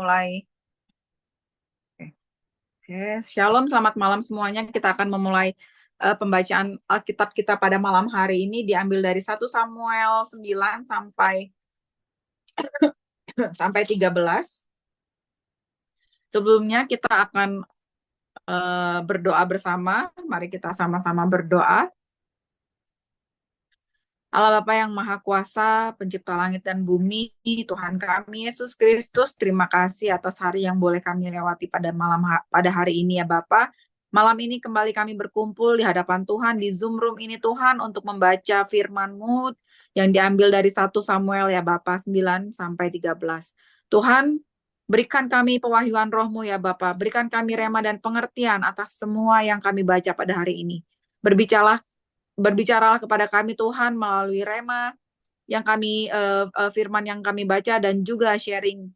mulai. Oke, Shalom, selamat malam semuanya. Kita akan memulai pembacaan Alkitab kita pada malam hari ini diambil dari 1 Samuel 9 sampai 13. Sebelumnya kita akan berdoa bersama. Mari kita sama-sama berdoa. Allah Bapa yang Maha Kuasa, Pencipta langit dan bumi, Tuhan kami Yesus Kristus, terima kasih atas hari yang boleh kami lewati pada hari ini ya Bapa. Malam ini kembali kami berkumpul di hadapan Tuhan di Zoom room ini Tuhan untuk membaca firman-Mu yang diambil dari 1 Samuel ya Bapa 9 sampai 13. Tuhan, berikan kami pewahyuan Roh-Mu ya Bapa, berikan kami rema dan pengertian atas semua yang kami baca pada hari ini. Berbicaralah kepada kami Tuhan melalui rema yang kami firman yang kami baca dan juga sharing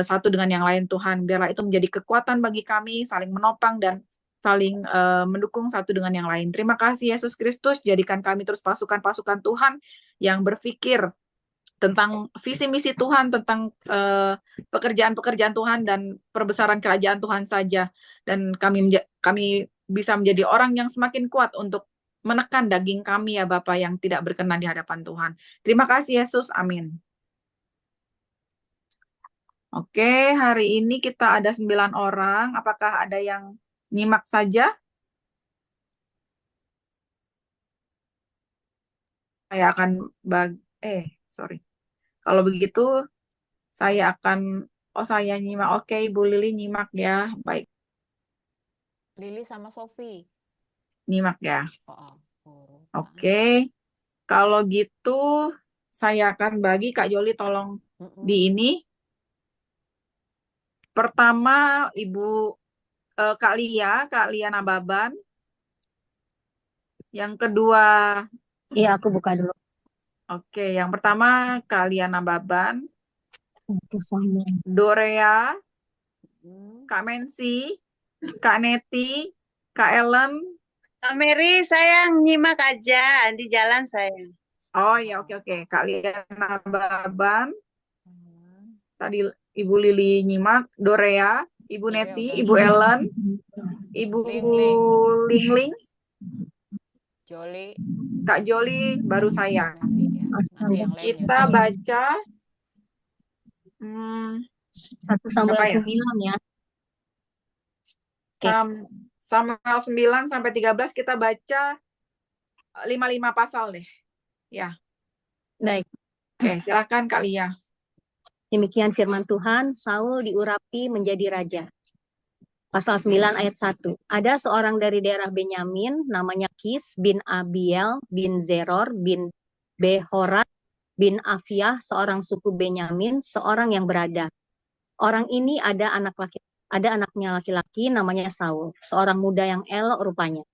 satu dengan yang lain Tuhan, biarlah itu menjadi kekuatan bagi kami saling menopang dan saling mendukung satu dengan yang lain. Terima kasih Yesus Kristus, jadikan kami terus pasukan-pasukan Tuhan yang berpikir tentang visi misi Tuhan, tentang pekerjaan-pekerjaan Tuhan dan perbesaran kerajaan Tuhan saja, dan kami bisa menjadi orang yang semakin kuat untuk menekan daging kami ya Bapak yang tidak berkenan di hadapan Tuhan. Terima kasih Yesus, amin. Oke, hari ini kita ada 9 orang. Apakah ada yang nyimak saja? Saya akan sorry. Kalau begitu saya akan, saya nyimak. Oke, Ibu Lili nyimak ya. Baik, Lili sama Sofi. nyimak ya. Oh. Oke, kalau gitu saya akan bagi Kak Joli tolong di ini. Pertama Ibu Kak Lia Nababan. Yang kedua, iya aku buka dulu. Oke, yang pertama Kak Lia Nababan, Dorea, Kak Mensi, Kak Neti, Kak Ellen. Kak Mary, saya nyimak aja di jalan saya. Oh ya, oke. Kak Lia Nababan. Tadi Ibu Lili nyimak, Dorea, Ibu Neti, Ibu Ellen, Ibu Lingling, Joli, Kak Joli, baru saya. Nanti yang lain Kita nyusul. baca 1 Samuel apa ya? 9 ya. Samuel 9 sampai 13 kita baca 55 pasal deh. Ya. Baik. Oke, silakan Kak Lia. Demikian firman Tuhan, Saul diurapi menjadi raja. Pasal 9 ayat 1. Ada seorang dari daerah Benyamin, namanya Kis bin Abiel bin Zeror bin Behorat bin Afiah, seorang suku Benyamin, seorang yang berada. Orang ini ada anaknya laki-laki namanya Saul, seorang muda yang elok rupanya.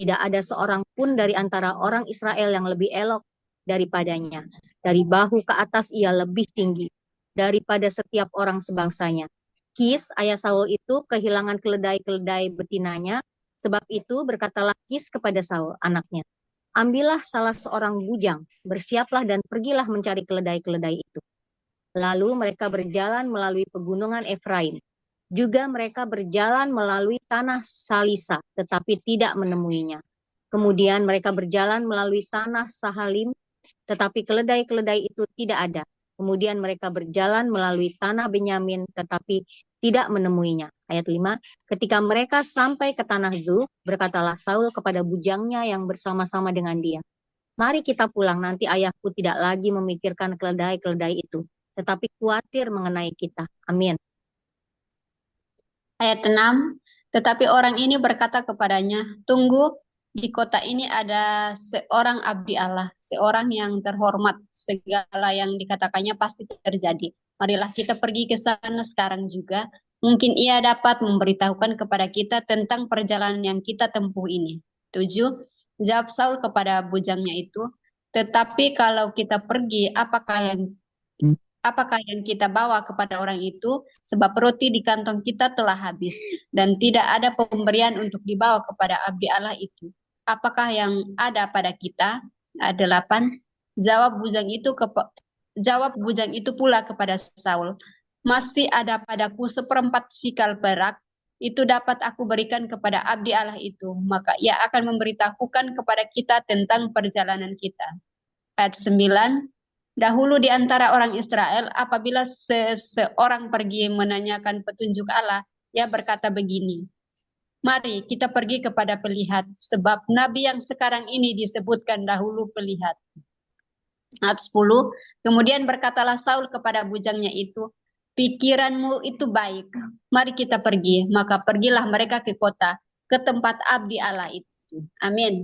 Tidak ada seorang pun dari antara orang Israel yang lebih elok daripadanya. Dari bahu ke atas ia lebih tinggi daripada setiap orang sebangsanya. Kis, ayah Saul itu kehilangan keledai-keledai betinanya. Sebab itu berkatalah Kis kepada Saul, anaknya, ambillah salah seorang bujang, bersiaplah dan pergilah mencari keledai-keledai itu. Lalu mereka berjalan melalui pegunungan Efraim. Juga mereka berjalan melalui tanah Salisa, tetapi tidak menemuinya. Kemudian mereka berjalan melalui tanah Sahalim, tetapi keledai-keledai itu tidak ada. Kemudian mereka berjalan melalui tanah Benyamin, tetapi tidak menemuinya. Ayat 5, ketika mereka sampai ke tanah Zuf, berkatalah Saul kepada bujangnya yang bersama-sama dengan dia, mari kita pulang, nanti ayahku tidak lagi memikirkan keledai-keledai itu, tetapi khawatir mengenai kita. Amin. Ayat 6, tetapi orang ini berkata kepadanya, tunggu, di kota ini ada seorang abdi Allah, seorang yang terhormat, segala yang dikatakannya pasti terjadi. Marilah kita pergi ke sana sekarang juga. Mungkin ia dapat memberitahukan kepada kita tentang perjalanan yang kita tempuh ini. 7. Jawab Saul kepada bujangnya itu, tetapi kalau kita pergi, apakah yang kita bawa kepada orang itu, sebab roti di kantong kita telah habis, dan tidak ada pemberian untuk dibawa kepada abdi Allah itu. Apakah yang ada pada kita? Ayat 8. Jawab bujang itu pula kepada Saul, masih ada padaku 1/4 sikal perak, itu dapat aku berikan kepada abdi Allah itu, maka ia akan memberitahukan kepada kita tentang perjalanan kita. Ayat 9, dahulu di antara orang Israel, apabila seseorang pergi menanyakan petunjuk Allah, ia berkata begini, mari kita pergi kepada pelihat, sebab nabi yang sekarang ini disebutkan dahulu pelihat. Ayat 10, kemudian berkatalah Saul kepada bujangnya itu, pikiranmu itu baik, mari kita pergi. Maka pergilah mereka ke kota, ke tempat abdi Allah itu. Amin.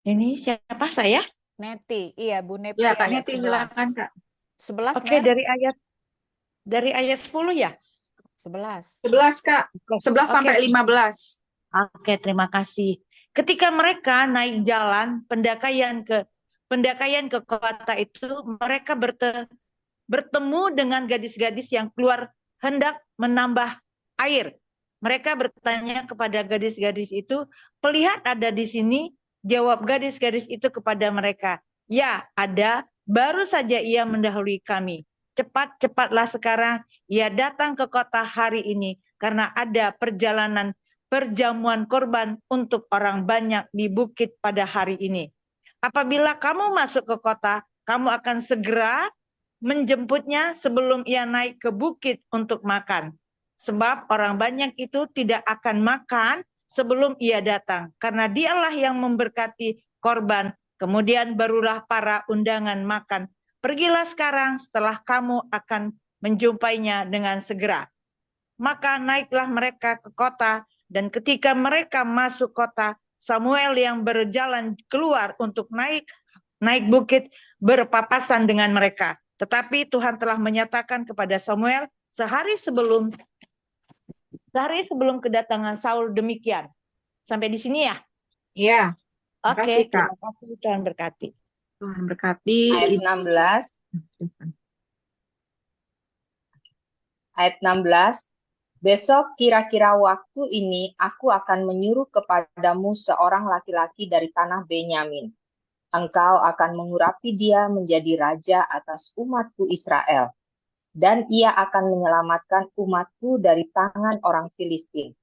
Ini siapa saya? Neti, iya Bu Neti Ya, Kak ayat Neti, 11. silakan, Kak. 11 Oke, Mer? dari ayat 10 ya? 11. 11, Kak. 11 Oke. sampai 15. Oke, terima kasih. Ketika mereka naik jalan pendakaian ke kota itu, mereka bertemu dengan gadis-gadis yang keluar hendak menambah air. Mereka bertanya kepada gadis-gadis itu, "Pelihat ada di sini?" Jawab gadis-gadis itu kepada mereka, "Ya, ada. Baru saja ia mendahului kami. Cepat-cepatlah sekarang ia datang ke kota hari ini, karena ada perjamuan korban untuk orang banyak di bukit pada hari ini. Apabila kamu masuk ke kota, kamu akan segera menjemputnya sebelum ia naik ke bukit untuk makan. Sebab orang banyak itu tidak akan makan sebelum ia datang, karena dialah yang memberkati korban. Kemudian barulah para undangan makan. Pergilah sekarang, setelah kamu akan menjumpainya dengan segera." Maka naiklah mereka ke kota, dan ketika mereka masuk kota, Samuel yang berjalan keluar untuk naik bukit berpapasan dengan mereka. Tetapi Tuhan telah menyatakan kepada Samuel sehari sebelum kedatangan Saul demikian. Sampai di sini ya? Iya, Oke, kasih, Kak. terima kasih. Tuhan berkati. Tuhan berkati. Ayat 16. Ayat 16. Besok kira-kira waktu ini aku akan menyuruh kepadamu seorang laki-laki dari tanah Benyamin. Engkau akan mengurapi dia menjadi raja atas umatku Israel. Dan ia akan menyelamatkan umatku dari tangan orang Filistin.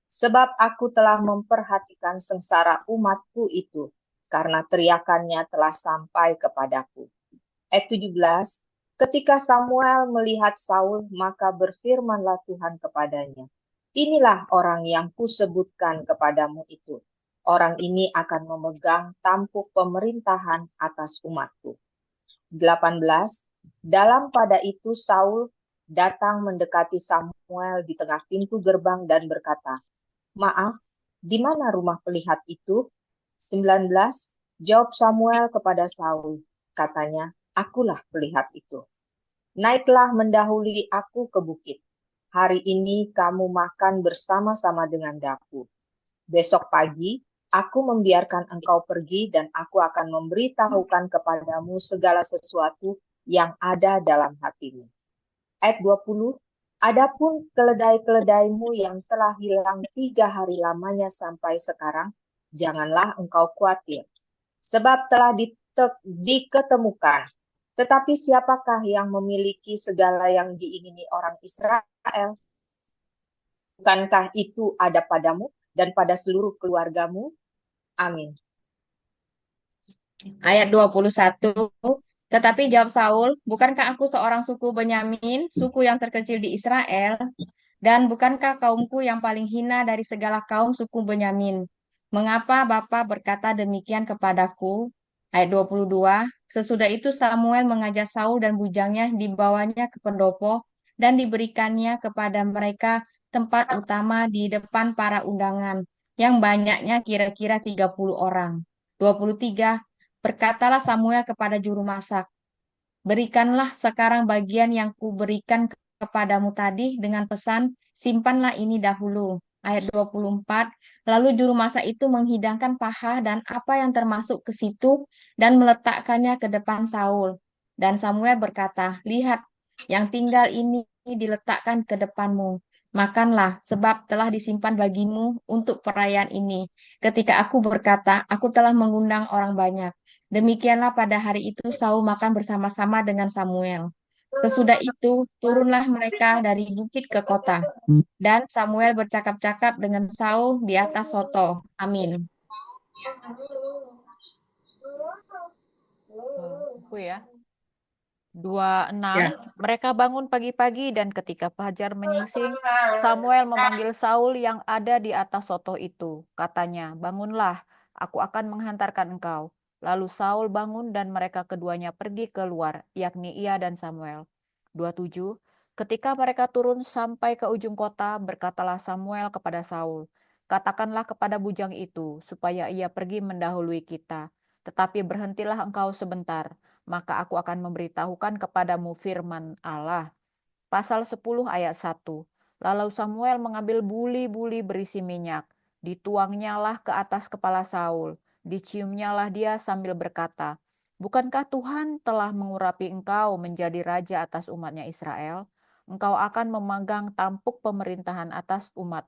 Sebab aku telah memperhatikan sengsara umatku itu, karena teriakannya telah sampai kepadaku. Ayat 17, ketika Samuel melihat Saul, maka berfirmanlah Tuhan kepadanya, inilah orang yang kusebutkan kepadamu itu. Orang ini akan memegang tampuk pemerintahan atas umatku. 18, dalam pada itu Saul datang mendekati Samuel di tengah pintu gerbang dan berkata, maaf, di mana rumah pelihat itu? 19, jawab Samuel kepada Saul, katanya, akulah pelihat itu. Naiklah mendahului aku ke bukit. Hari ini kamu makan bersama-sama dengan daku. Besok pagi, aku membiarkan engkau pergi dan aku akan memberitahukan kepadamu segala sesuatu yang ada dalam hatimu. Ayat 20, adapun keledai-keledaimu yang telah hilang 3 hari lamanya sampai sekarang, janganlah engkau khawatir, sebab telah diketemukan. Tetapi siapakah yang memiliki segala yang diingini orang Israel? Bukankah itu ada padamu dan pada seluruh keluargamu? Amin. Ayat 21, tetapi jawab Saul, bukankah aku seorang suku Benyamin, suku yang terkecil di Israel? Dan bukankah kaumku yang paling hina dari segala kaum suku Benyamin? Mengapa Bapa berkata demikian kepadaku? Ayat 22, sesudah itu Samuel mengajak Saul dan bujangnya, dibawanya ke pendopo, dan diberikannya kepada mereka tempat utama di depan para undangan, yang banyaknya kira-kira 30 orang. 23, berkatalah Samuel kepada juru masak, berikanlah sekarang bagian yang kuberikan kepadamu tadi dengan pesan, simpanlah ini dahulu. Ayat 24, lalu juru masak itu menghidangkan paha dan apa yang termasuk ke situ dan meletakkannya ke depan Saul. Dan Samuel berkata, lihat, yang tinggal ini diletakkan ke depanmu. Makanlah, sebab telah disimpan bagimu untuk perayaan ini. Ketika aku berkata, aku telah mengundang orang banyak. Demikianlah pada hari itu Saul makan bersama-sama dengan Samuel. Sesudah itu, turunlah mereka dari bukit ke kota. Dan Samuel bercakap-cakap dengan Saul di atas soto. Amin. Aku ya. 26. Ya. Mereka bangun pagi-pagi dan ketika fajar menyingsing, Samuel memanggil Saul yang ada di atas soto itu. Katanya, bangunlah, aku akan menghantarkan engkau. Lalu Saul bangun dan mereka keduanya pergi keluar, yakni ia dan Samuel. 27. Ketika mereka turun sampai ke ujung kota, berkatalah Samuel kepada Saul, katakanlah kepada bujang itu, supaya ia pergi mendahului kita. Tetapi berhentilah engkau sebentar, maka aku akan memberitahukan kepadamu firman Allah. Pasal 10 ayat 1. Lalu Samuel mengambil buli-buli berisi minyak, dituangnyalah ke atas kepala Saul, diciumnyalah dia sambil berkata, bukankah Tuhan telah mengurapi engkau menjadi raja atas umatnya Israel? Engkau akan memegang tampuk pemerintahan atas umat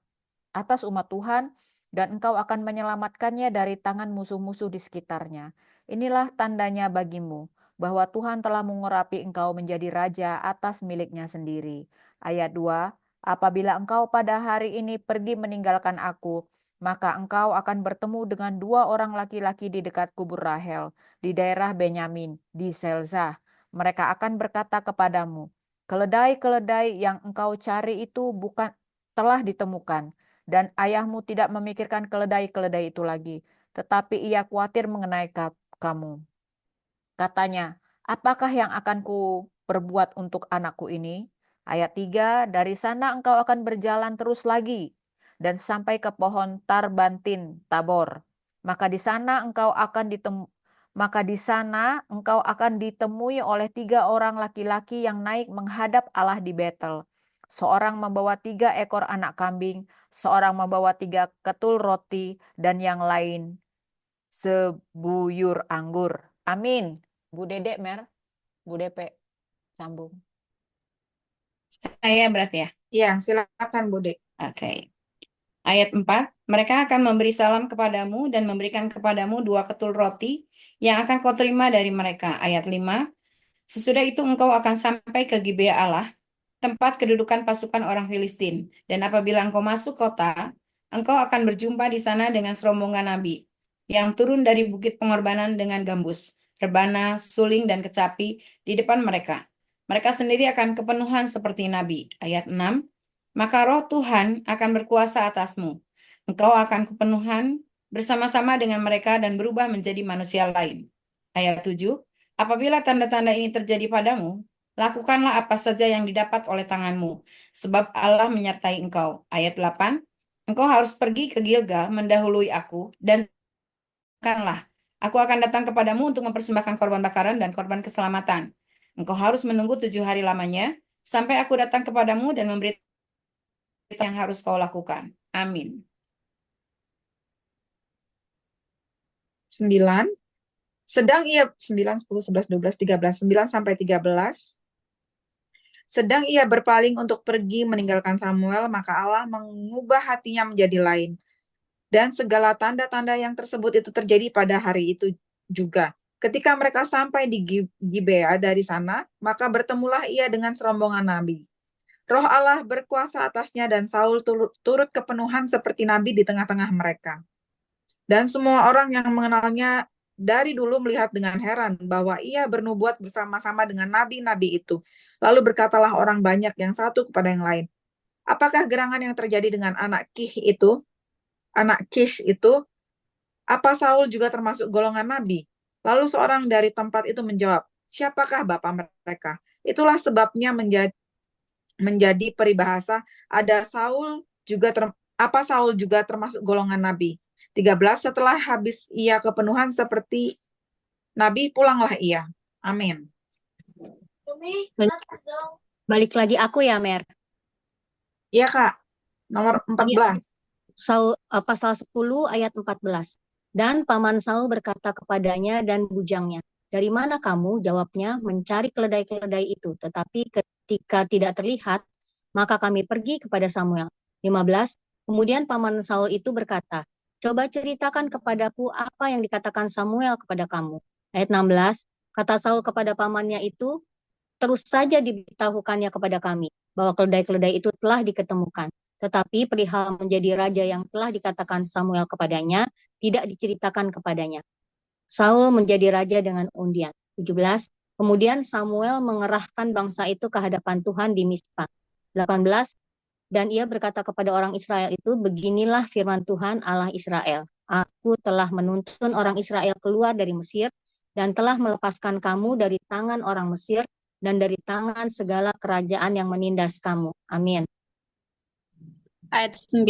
Tuhan, dan engkau akan menyelamatkannya dari tangan musuh-musuh di sekitarnya. Inilah tandanya bagimu, bahwa Tuhan telah mengurapi engkau menjadi raja atas miliknya sendiri. Ayat 2, apabila engkau pada hari ini pergi meninggalkan aku, maka engkau akan bertemu dengan 2 orang laki-laki di dekat kubur Rahel, di daerah Benyamin, di Selzah. Mereka akan berkata kepadamu, keledai-keledai yang engkau cari itu bukan telah ditemukan, dan ayahmu tidak memikirkan keledai-keledai itu lagi, tetapi ia khawatir mengenai kamu. Katanya, apakah yang akan ku perbuat untuk anakku ini? Ayat 3, dari sana engkau akan berjalan terus lagi dan sampai ke pohon Tarbantin Tabor. Maka di sana engkau akan ditemui oleh 3 orang laki-laki yang naik menghadap Allah di Betel. Seorang membawa 3 ekor anak kambing, seorang membawa 3 ketul roti, dan yang lain sebuyur anggur. Amin. Bu Dedek, Bu Depe, sambung. Saya berarti ya. Iya, silakan Bude. Oke. Ayat 4, mereka akan memberi salam kepadamu dan memberikan kepadamu 2 ketul roti yang akan kau terima dari mereka. Ayat 5, sesudah itu engkau akan sampai ke Gibea Allah, tempat kedudukan pasukan orang Filistin. Dan apabila engkau masuk kota, engkau akan berjumpa di sana dengan serombongan nabi yang turun dari bukit pengorbanan dengan gambus, rebana, suling, dan kecapi di depan mereka. Mereka sendiri akan kepenuhan seperti nabi. Ayat 6, maka roh Tuhan akan berkuasa atasmu. Engkau akan kepenuhan bersama-sama dengan mereka dan berubah menjadi manusia lain. Ayat 7, apabila tanda-tanda ini terjadi padamu, lakukanlah apa saja yang didapat oleh tanganmu, sebab Allah menyertai engkau. Ayat 8, engkau harus pergi ke Gilgal mendahului aku, dan aku akan datang kepadamu untuk mempersembahkan korban bakaran dan korban keselamatan. Engkau harus menunggu 7 hari lamanya, sampai aku datang kepadamu dan memberitahu yang harus kau lakukan. Amin. 9. Sedang ia 9, 10, 11, 12, 13, 9 sampai 13. Sedang ia berpaling untuk pergi meninggalkan Samuel, maka Allah mengubah hatinya menjadi lain. Dan segala tanda-tanda yang tersebut itu terjadi pada hari itu juga. Ketika mereka sampai di Gibea dari sana, maka bertemulah ia dengan serombongan nabi. Roh Allah berkuasa atasnya dan Saul turut kepenuhan seperti nabi di tengah-tengah mereka. Dan semua orang yang mengenalnya dari dulu melihat dengan heran bahwa ia bernubuat bersama-sama dengan nabi-nabi itu. Lalu berkatalah orang banyak yang satu kepada yang lain, apakah gerangan yang terjadi dengan anak Kish itu? Apa Saul juga termasuk golongan nabi? Lalu seorang dari tempat itu menjawab, siapakah bapak mereka? Itulah sebabnya menjadi peribahasa, apa Saul juga termasuk golongan nabi? 13, setelah habis ia kepenuhan seperti nabi, pulanglah ia. Amin. Balik lagi aku ya, Mer. Iya, Kak. Nomor 14. Pasal 10 ayat 14. Dan paman Saul berkata kepadanya dan bujangnya, dari mana kamu? Jawabnya, mencari keledai-keledai itu. Tetapi ketika tidak terlihat, Maka kami pergi kepada Samuel. 15. Kemudian paman Saul itu berkata, coba ceritakan kepadaku apa yang dikatakan Samuel kepada kamu. Ayat 16. Kata Saul kepada pamannya itu, terus saja diberitahukannya kepada kami bahwa keledai-keledai itu telah diketemukan. Tetapi perihal menjadi raja yang telah dikatakan Samuel kepadanya tidak diceritakan kepadanya. Saul menjadi raja dengan undian. 17. Kemudian Samuel mengerahkan bangsa itu ke hadapan Tuhan di Mizpah. 18. Dan ia berkata kepada orang Israel itu, beginilah firman Tuhan Allah Israel. Aku telah menuntun orang Israel keluar dari Mesir dan telah melepaskan kamu dari tangan orang Mesir dan dari tangan segala kerajaan yang menindas kamu. Amin. Ayat 19.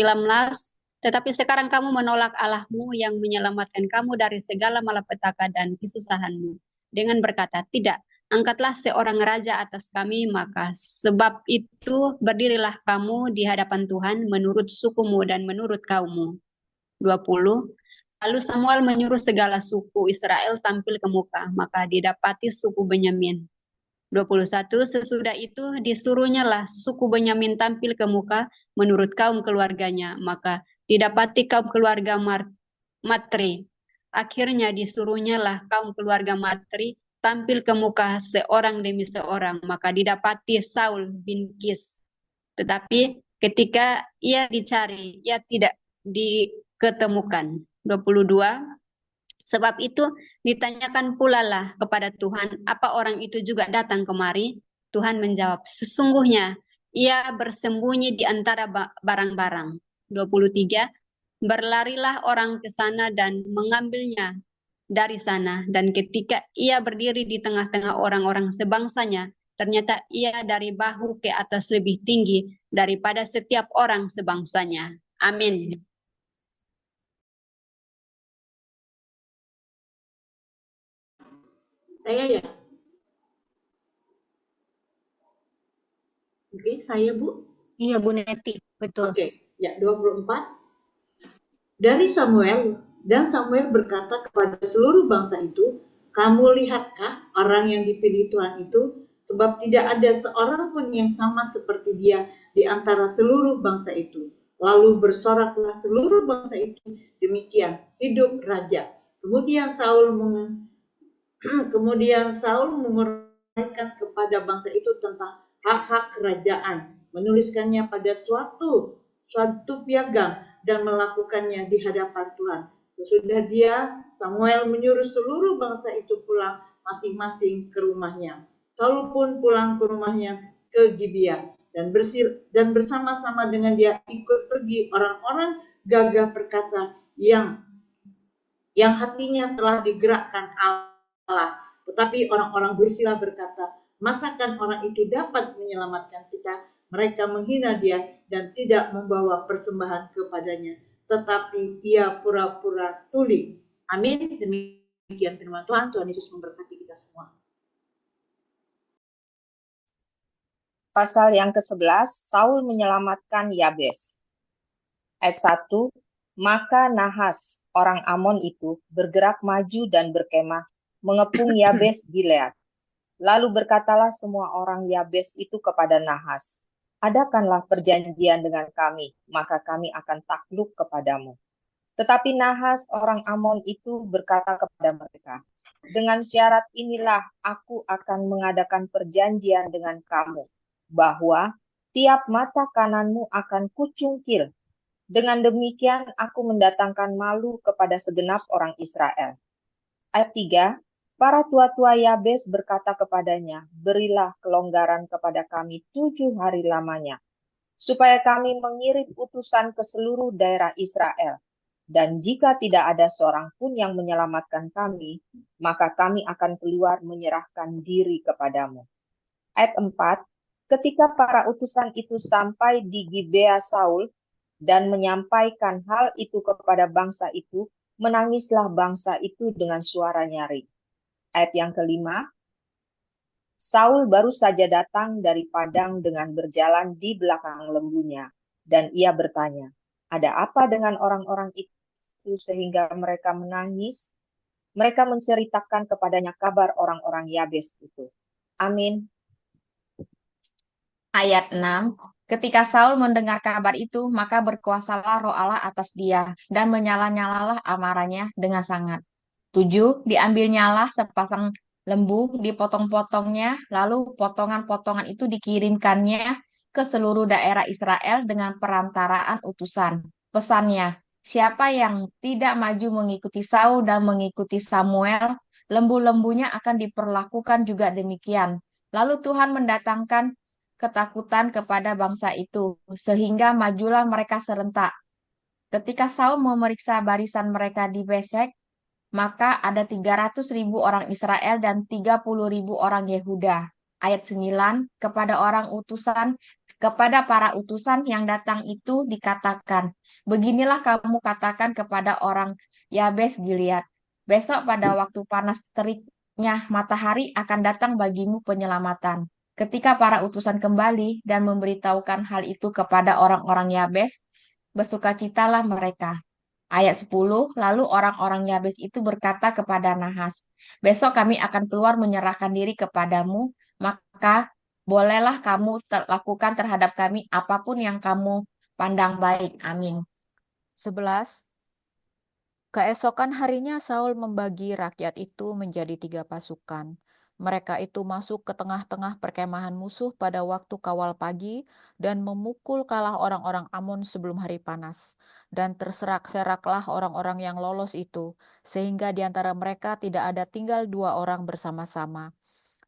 Tetapi sekarang kamu menolak Allahmu yang menyelamatkan kamu dari segala malapetaka dan kesusahanmu. Dengan berkata, tidak, angkatlah seorang raja atas kami, maka sebab itu berdirilah kamu di hadapan Tuhan menurut sukumu dan menurut kaummu. 20. Lalu Samuel menyuruh segala suku Israel tampil ke muka, maka didapati suku Benyamin. 21. Sesudah itu disuruhnyalah suku Benyamin tampil ke muka menurut kaum keluarganya, maka didapati kaum keluarga Matri. Akhirnya disuruhnyalah kaum keluarga Matri tampil ke muka seorang demi seorang, maka didapati Saul bin Kis. Tetapi ketika ia dicari, ia tidak diketemukan. 22. Sebab itu ditanyakan pula lah kepada Tuhan, apa orang itu juga datang kemari? Tuhan menjawab, sesungguhnya ia bersembunyi di antara barang-barang. 23. Berlarilah orang ke sana dan mengambilnya dari sana. Dan ketika ia berdiri di tengah-tengah orang-orang sebangsanya, ternyata ia dari bahu ke atas lebih tinggi daripada setiap orang sebangsanya. Amin. Saya ya? Oke, saya Bu. Iya, Bu Neti, betul. Oke, ya 24. Dari Samuel, dan Samuel berkata kepada seluruh bangsa itu, kamu lihatkah orang yang dipilih Tuhan itu? Sebab tidak ada seorang pun yang sama seperti dia di antara seluruh bangsa itu. Lalu bersoraklah seluruh bangsa itu, demikian hidup raja. Kemudian Saul menguraikan kepada bangsa itu tentang hak-hak kerajaan, menuliskannya pada suatu piagam dan melakukannya di hadapan Tuhan. Sesudah dia, Samuel menyuruh seluruh bangsa itu pulang masing-masing ke rumahnya. Saul pun pulang ke rumahnya ke Gibea dan bersama-sama dengan dia ikut pergi orang-orang gagah perkasa yang hatinya telah digerakkan Allah. Tetapi orang-orang bersila berkata, masakan orang itu dapat menyelamatkan kita? Mereka menghina dia dan tidak membawa persembahan kepadanya, tetapi ia pura-pura tuli. Amin. Demikian firman Tuhan. Tuhan Yesus memberkati kita semua. Pasal yang ke-11, Saul menyelamatkan Yabes. Ayat 1, maka Nahas, orang Amon itu, bergerak maju dan berkemah, mengepung Yabes Gilead. Lalu berkatalah semua orang Yabes itu kepada Nahas, adakanlah perjanjian dengan kami, maka kami akan takluk kepadamu. Tetapi Nahas, orang Amon itu berkata kepada mereka, dengan syarat inilah aku akan mengadakan perjanjian dengan kamu, bahwa tiap mata kananmu akan kucungkil. Dengan demikian aku mendatangkan malu kepada segenap orang Israel. Ayat 3, para tua-tua Yabes berkata kepadanya, berilah kelonggaran kepada kami 7 hari lamanya, supaya kami mengirim utusan ke seluruh daerah Israel. Dan jika tidak ada seorang pun yang menyelamatkan kami, maka kami akan keluar menyerahkan diri kepadamu. Ayat 4, ketika para utusan itu sampai di Gibea Saul dan menyampaikan hal itu kepada bangsa itu, menangislah bangsa itu dengan suara nyaring. Ayat yang kelima, Saul baru saja datang dari padang dengan berjalan di belakang lembunya, dan ia bertanya, ada apa dengan orang-orang itu sehingga mereka menangis? Mereka menceritakan kepadanya kabar orang-orang Yabes itu. Amin. Ayat 6. Ketika Saul mendengar kabar itu, maka berkuasalah roh Allah atas dia, dan menyala-nyalalah amarahnya dengan sangat. 7. Diambilnyalah sepasang lembu, dipotong-potongnya, lalu potongan-potongan itu dikirimkannya ke seluruh daerah Israel dengan perantaraan utusan. Pesannya, siapa yang tidak maju mengikuti Saul dan mengikuti Samuel, lembu-lembunya akan diperlakukan juga demikian. Lalu Tuhan mendatangkan ketakutan kepada bangsa itu, sehingga majulah mereka serentak. Ketika Saul memeriksa barisan mereka di Besek, maka ada 300.000 orang Israel dan 30.000 orang Yehuda. Ayat 9, kepada para utusan yang datang itu dikatakan, beginilah kamu katakan kepada orang Yabes Gilead, besok pada waktu panas teriknya matahari akan datang bagimu penyelamatan. Ketika para utusan kembali dan memberitahukan hal itu kepada orang-orang Yabes, bersukacitalah mereka. Ayat 10, lalu orang-orang Yabes itu berkata kepada Nahas, besok kami akan keluar menyerahkan diri kepadamu, maka bolehlah kamu lakukan terhadap kami apapun yang kamu pandang baik. Amin. 11. Keesokan harinya Saul membagi rakyat itu menjadi 3 pasukan. Mereka itu masuk ke tengah-tengah perkemahan musuh pada waktu kawal pagi dan memukul kalah orang-orang Amon sebelum hari panas. Dan terserak-seraklah orang-orang yang lolos itu, sehingga di antara mereka tidak ada tinggal 2 orang bersama-sama.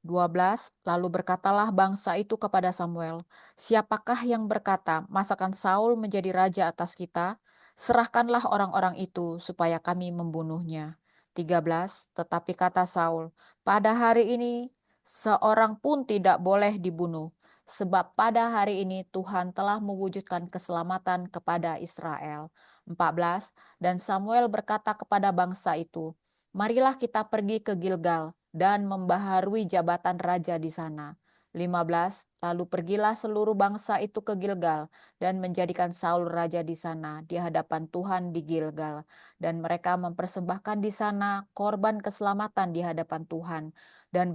12. Lalu berkatalah bangsa itu kepada Samuel, siapakah yang berkata, masakan Saul menjadi raja atas kita? Serahkanlah orang-orang itu supaya kami membunuhnya. 13. Tetapi kata Saul, pada hari ini seorang pun tidak boleh dibunuh, sebab pada hari ini Tuhan telah mewujudkan keselamatan kepada Israel. 14. Dan Samuel berkata kepada bangsa itu, marilah kita pergi ke Gilgal dan membaharui jabatan raja di sana. 15. Lalu pergilah seluruh bangsa itu ke Gilgal dan menjadikan Saul raja di sana di hadapan Tuhan di Gilgal. Dan mereka mempersembahkan di sana korban keselamatan di hadapan Tuhan. Dan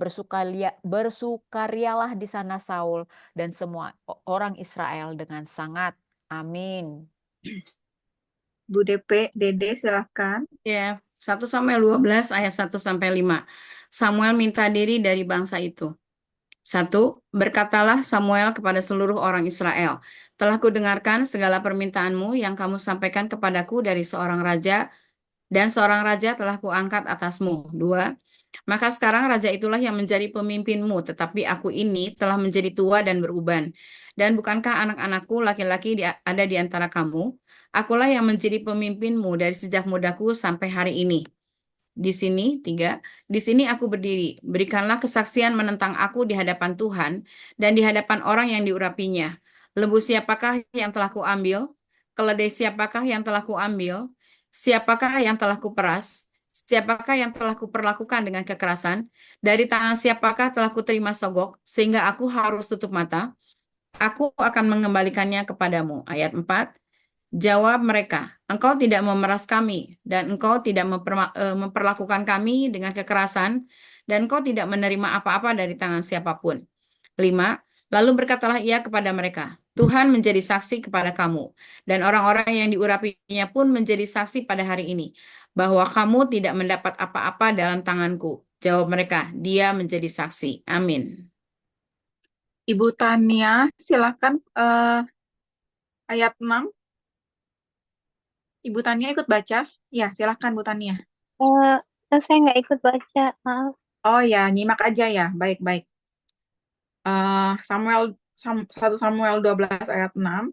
bersukarialah di sana Saul dan semua orang Israel dengan sangat. Amin. Bu Dede silahkan. Ya, 1 Samuel 12 ayat 1 sampai 5. Samuel minta diri dari bangsa itu. 1. Berkatalah Samuel kepada seluruh orang Israel, telah kudengarkan segala permintaanmu yang kamu sampaikan kepadaku dari seorang raja, dan seorang raja telah kuangkat atasmu. 2. Maka sekarang raja itulah yang menjadi pemimpinmu, tetapi aku ini telah menjadi tua dan beruban. Dan bukankah anak-anakku laki-laki ada di antara kamu? Akulah yang menjadi pemimpinmu dari sejak mudaku sampai hari ini. Di sini, 3, di sini aku berdiri. Berikanlah kesaksian menentang aku di hadapan Tuhan dan di hadapan orang yang diurapinya. Lembu siapakah yang telah kuambil? Keledai siapakah yang telah kuambil? Siapakah yang telah kuperas? Siapakah yang telah kuperlakukan dengan kekerasan? Dari tangan siapakah telah kuterima sogok, sehingga aku harus tutup mata? Aku akan mengembalikannya kepadamu. Ayat 4. Jawab mereka, engkau tidak memeras kami, dan engkau tidak memperlakukan kami dengan kekerasan, dan engkau tidak menerima apa-apa dari tangan siapapun. 5. Lalu berkatalah ia kepada mereka, Tuhan menjadi saksi kepada kamu, dan orang-orang yang diurapinya pun menjadi saksi pada hari ini, bahwa kamu tidak mendapat apa-apa dalam tanganku. Jawab mereka, dia menjadi saksi. Amin. Ibu Tania, silakan ayat 6. Ibu Tania ikut baca? Ya, silakan Bu Tania. Saya nggak ikut baca, maaf. Oh ya, nyimak aja ya. Baik-baik. 1 Samuel 12 ayat 6.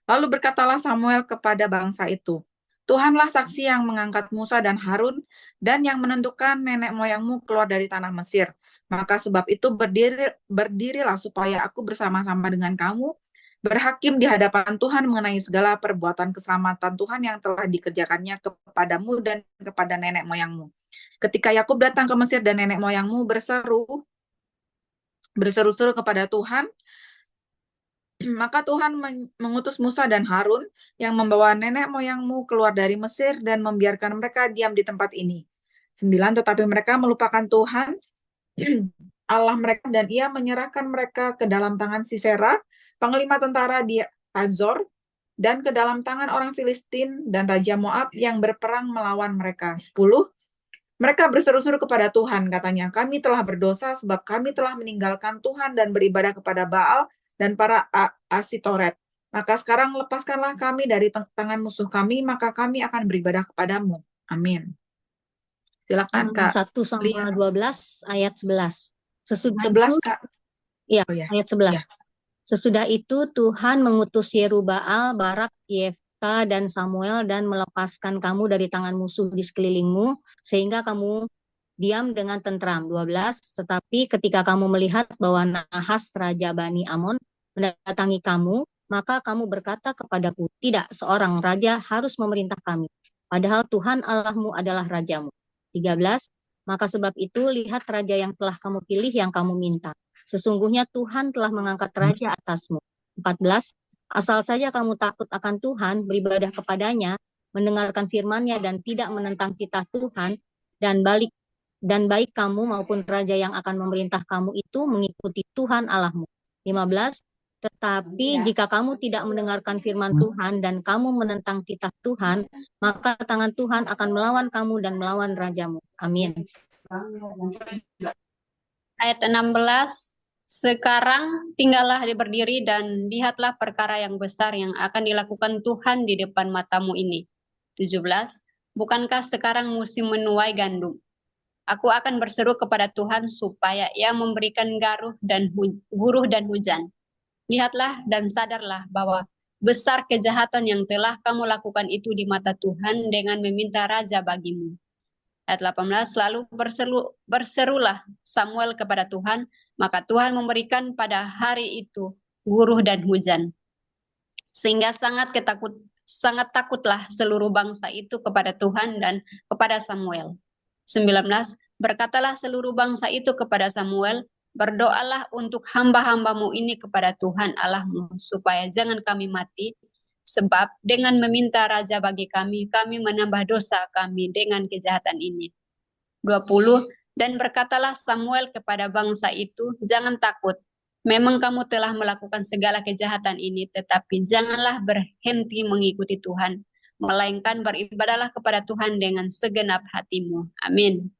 Lalu berkatalah Samuel kepada bangsa itu, Tuhanlah saksi yang mengangkat Musa dan Harun dan yang menentukan nenek moyangmu keluar dari tanah Mesir. Maka sebab itu berdirilah supaya aku bersama-sama dengan kamu berhakim di hadapan Tuhan mengenai segala perbuatan keselamatan Tuhan yang telah dikerjakannya kepadamu dan kepada nenek moyangmu. Ketika Yakub datang ke Mesir dan nenek moyangmu berseru-seru kepada Tuhan, maka Tuhan mengutus Musa dan Harun yang membawa nenek moyangmu keluar dari Mesir dan membiarkan mereka diam di tempat ini. 9. Tetapi mereka melupakan Tuhan Allah mereka dan ia menyerahkan mereka ke dalam tangan Sisera panglima tentara di Azor, dan ke dalam tangan orang Filistin dan Raja Moab yang berperang melawan mereka. 10. Mereka berseru-seru kepada Tuhan, katanya, kami telah berdosa sebab kami telah meninggalkan Tuhan dan beribadah kepada Baal dan para Asitoret. Maka sekarang lepaskanlah kami dari tangan musuh kami, maka kami akan beribadah kepadamu. Amin. Silakan, Kak. 1 Samuel 12 ayat 11. Sesudah 11, itu, Kak. ya, Oh ya. ayat 11. Ya. Sesudah itu Tuhan mengutus Yerubaal, Barak, Yefta, dan Samuel dan melepaskan kamu dari tangan musuh di sekelilingmu, sehingga kamu diam dengan tentram. 12. Tetapi ketika kamu melihat bahwa Nahas, Raja Bani Amon, mendatangi kamu, maka kamu berkata kepadaku, tidak, seorang raja harus memerintah kami, padahal Tuhan Allahmu adalah rajamu. 13. Maka sebab itu, lihat raja yang telah kamu pilih yang kamu minta. Sesungguhnya Tuhan telah mengangkat raja atasmu. 14. Asal saja kamu takut akan Tuhan, beribadah kepadanya, mendengarkan firman-Nya dan tidak menentang titah Tuhan, dan baik kamu maupun raja yang akan memerintah kamu itu mengikuti Tuhan Allahmu. 15. Tetapi jika kamu tidak mendengarkan firman Tuhan dan kamu menentang titah Tuhan, maka tangan Tuhan akan melawan kamu dan melawan rajamu. Amin. Ayat 16, sekarang tinggallah berdiri dan lihatlah perkara yang besar yang akan dilakukan Tuhan di depan matamu ini. 17, bukankah sekarang musim menuai gandum? Aku akan berseru kepada Tuhan supaya Ia memberikan guruh dan hujan. Lihatlah dan sadarlah bahwa besar kejahatan yang telah kamu lakukan itu di mata Tuhan dengan meminta raja bagimu. Ayat 18, lalu berserulah Samuel kepada Tuhan, maka Tuhan memberikan pada hari itu guruh dan hujan. Sehingga sangat takutlah seluruh bangsa itu kepada Tuhan dan kepada Samuel. 19, berkatalah seluruh bangsa itu kepada Samuel, berdoalah untuk hamba-hambamu ini kepada Tuhan Allahmu, supaya jangan kami mati, sebab dengan meminta raja bagi kami menambah dosa kami dengan kejahatan ini. 20, dan berkatalah Samuel kepada bangsa itu, jangan takut, memang kamu telah melakukan segala kejahatan ini, tetapi janganlah berhenti mengikuti Tuhan, melainkan beribadahlah kepada Tuhan dengan segenap hatimu. Amin.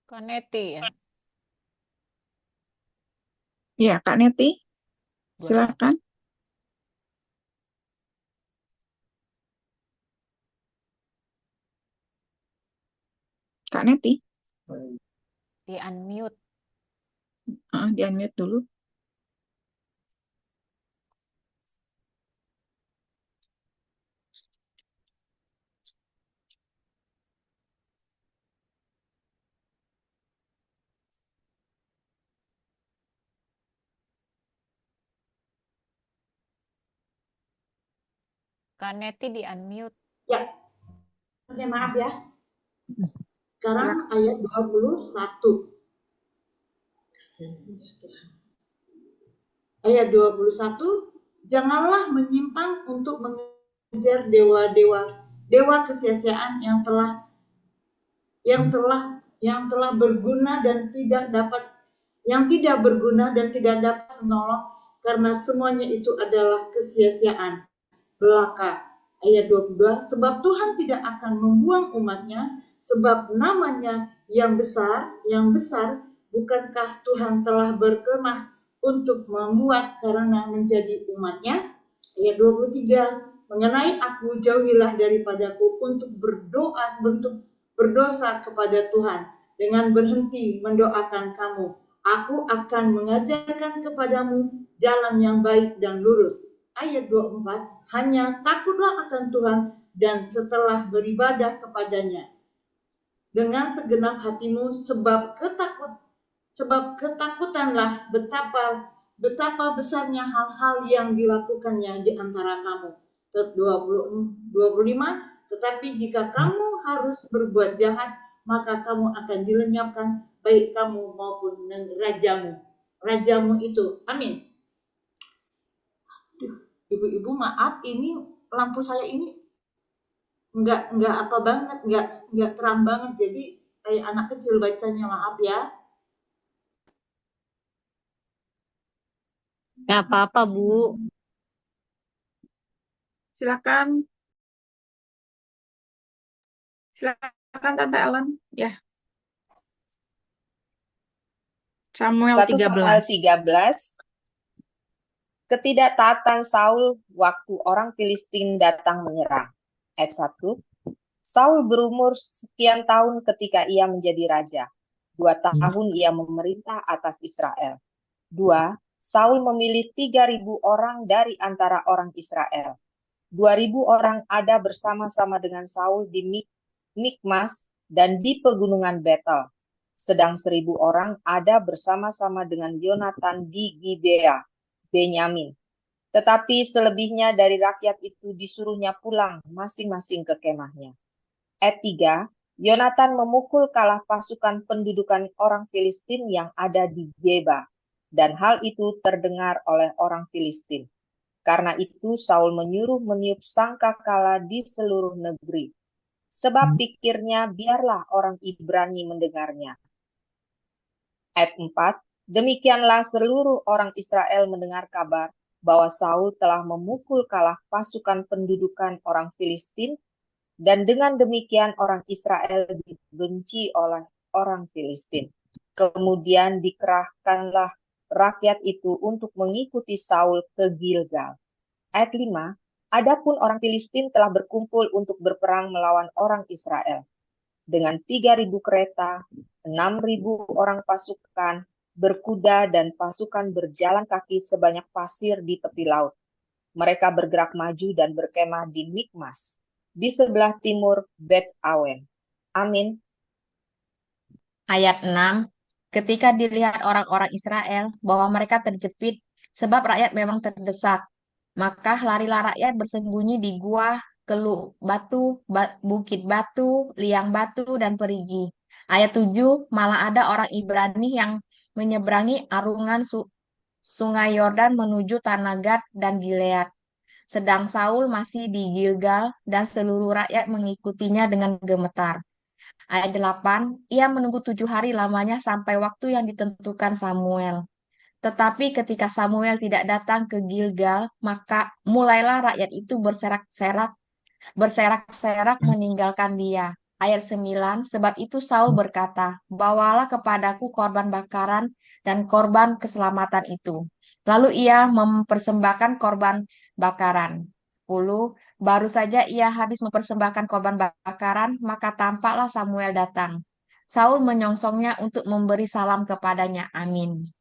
Kak Neti ya. Ya, Kak Neti. Silakan. Kak Neti. Di unmute. Di unmute dulu. Kak Neti di unmute. Ya, oke, maaf ya. Sekarang ayat 21. Ayat 21, janganlah menyimpang untuk mengejar dewa kesia-siaan yang telah berguna dan tidak berguna dan tidak dapat menolong, karena semuanya itu adalah kesia-siaan belaka. Ayat 22, sebab Tuhan tidak akan membuang umatnya, sebab namanya yang besar, bukankah Tuhan telah berkemah untuk membuat karena menjadi umatnya? Ayat 23, mengenai aku, jauhilah daripadaku untuk berdosa kepada Tuhan, dengan berhenti mendoakan kamu. Aku akan mengajarkan kepadamu jalan yang baik dan lurus. Ayat 24, hanya takutlah akan Tuhan dan setelah beribadah kepadanya dengan segenap hatimu, sebab ketakutanlah betapa besarnya hal-hal yang dilakukannya di antara kamu. 25, tetapi jika kamu harus berbuat jahat, maka kamu akan dilenyapkan, baik kamu maupun rajamu itu. Amin. Ibu-ibu, maaf, ini lampu saya ini nggak apa banget, nggak terang banget, jadi kayak anak kecil bacanya, maaf ya. Nggak apa-apa, Bu. Silakan. Silakan Tante Ellen. Ya. Samuel 1 Samuel 13. 13. Ketidaktaatan Saul waktu orang Filistin datang menyerang. Ayat 1. Saul berumur sekian tahun ketika ia menjadi raja. 2 tahun ia memerintah atas Israel. 2. Saul memilih 3.000 orang dari antara orang Israel. 2.000 orang ada bersama-sama dengan Saul di Mikmas dan di pegunungan Betel. Sedang 1.000 orang ada bersama-sama dengan Yonatan di Gibea, Benyamin. Tetapi selebihnya dari rakyat itu disuruhnya pulang masing-masing ke kemahnya. Ayat 3, Yonatan memukul kalah pasukan pendudukan orang Filistin yang ada di Geba, dan hal itu terdengar oleh orang Filistin. Karena itu Saul menyuruh meniup sangkakala di seluruh negeri. Sebab pikirnya biarlah orang Ibrani mendengarnya. Ayat 4, demikianlah seluruh orang Israel mendengar kabar bahwa Saul telah memukul kalah pasukan pendudukan orang Filistin, dan dengan demikian orang Israel dibenci oleh orang Filistin. Kemudian dikerahkanlah rakyat itu untuk mengikuti Saul ke Gilgal. Ayat 5, adapun orang Filistin telah berkumpul untuk berperang melawan orang Israel. Dengan 3.000 kereta, 6.000 orang pasukan, berkuda dan pasukan berjalan kaki sebanyak pasir di tepi laut. Mereka bergerak maju dan berkemah di Mikmas, di sebelah timur Bet Awen. Amin. Ayat 6, ketika dilihat orang-orang Israel bahwa mereka terjepit, sebab rakyat memang terdesak, maka larilah rakyat bersembunyi di gua, keluk batu, bukit batu, liang batu, dan perigi. Ayat 7, malah ada orang Ibrani yang menyeberangi arungan sungai Yordan menuju Tanah Gad dan Gilead. Sedang Saul masih di Gilgal dan seluruh rakyat mengikutinya dengan gemetar. Ayat 8, ia menunggu 7 hari lamanya sampai waktu yang ditentukan Samuel. Tetapi ketika Samuel tidak datang ke Gilgal, maka mulailah rakyat itu berserak-serak meninggalkan dia. Ayat 9, sebab itu Saul berkata, bawalah kepadaku korban bakaran dan korban keselamatan itu. Lalu ia mempersembahkan korban bakaran. 10, baru saja ia habis mempersembahkan korban bakaran, maka tampaklah Samuel datang. Saul menyongsongnya untuk memberi salam kepadanya. Amin.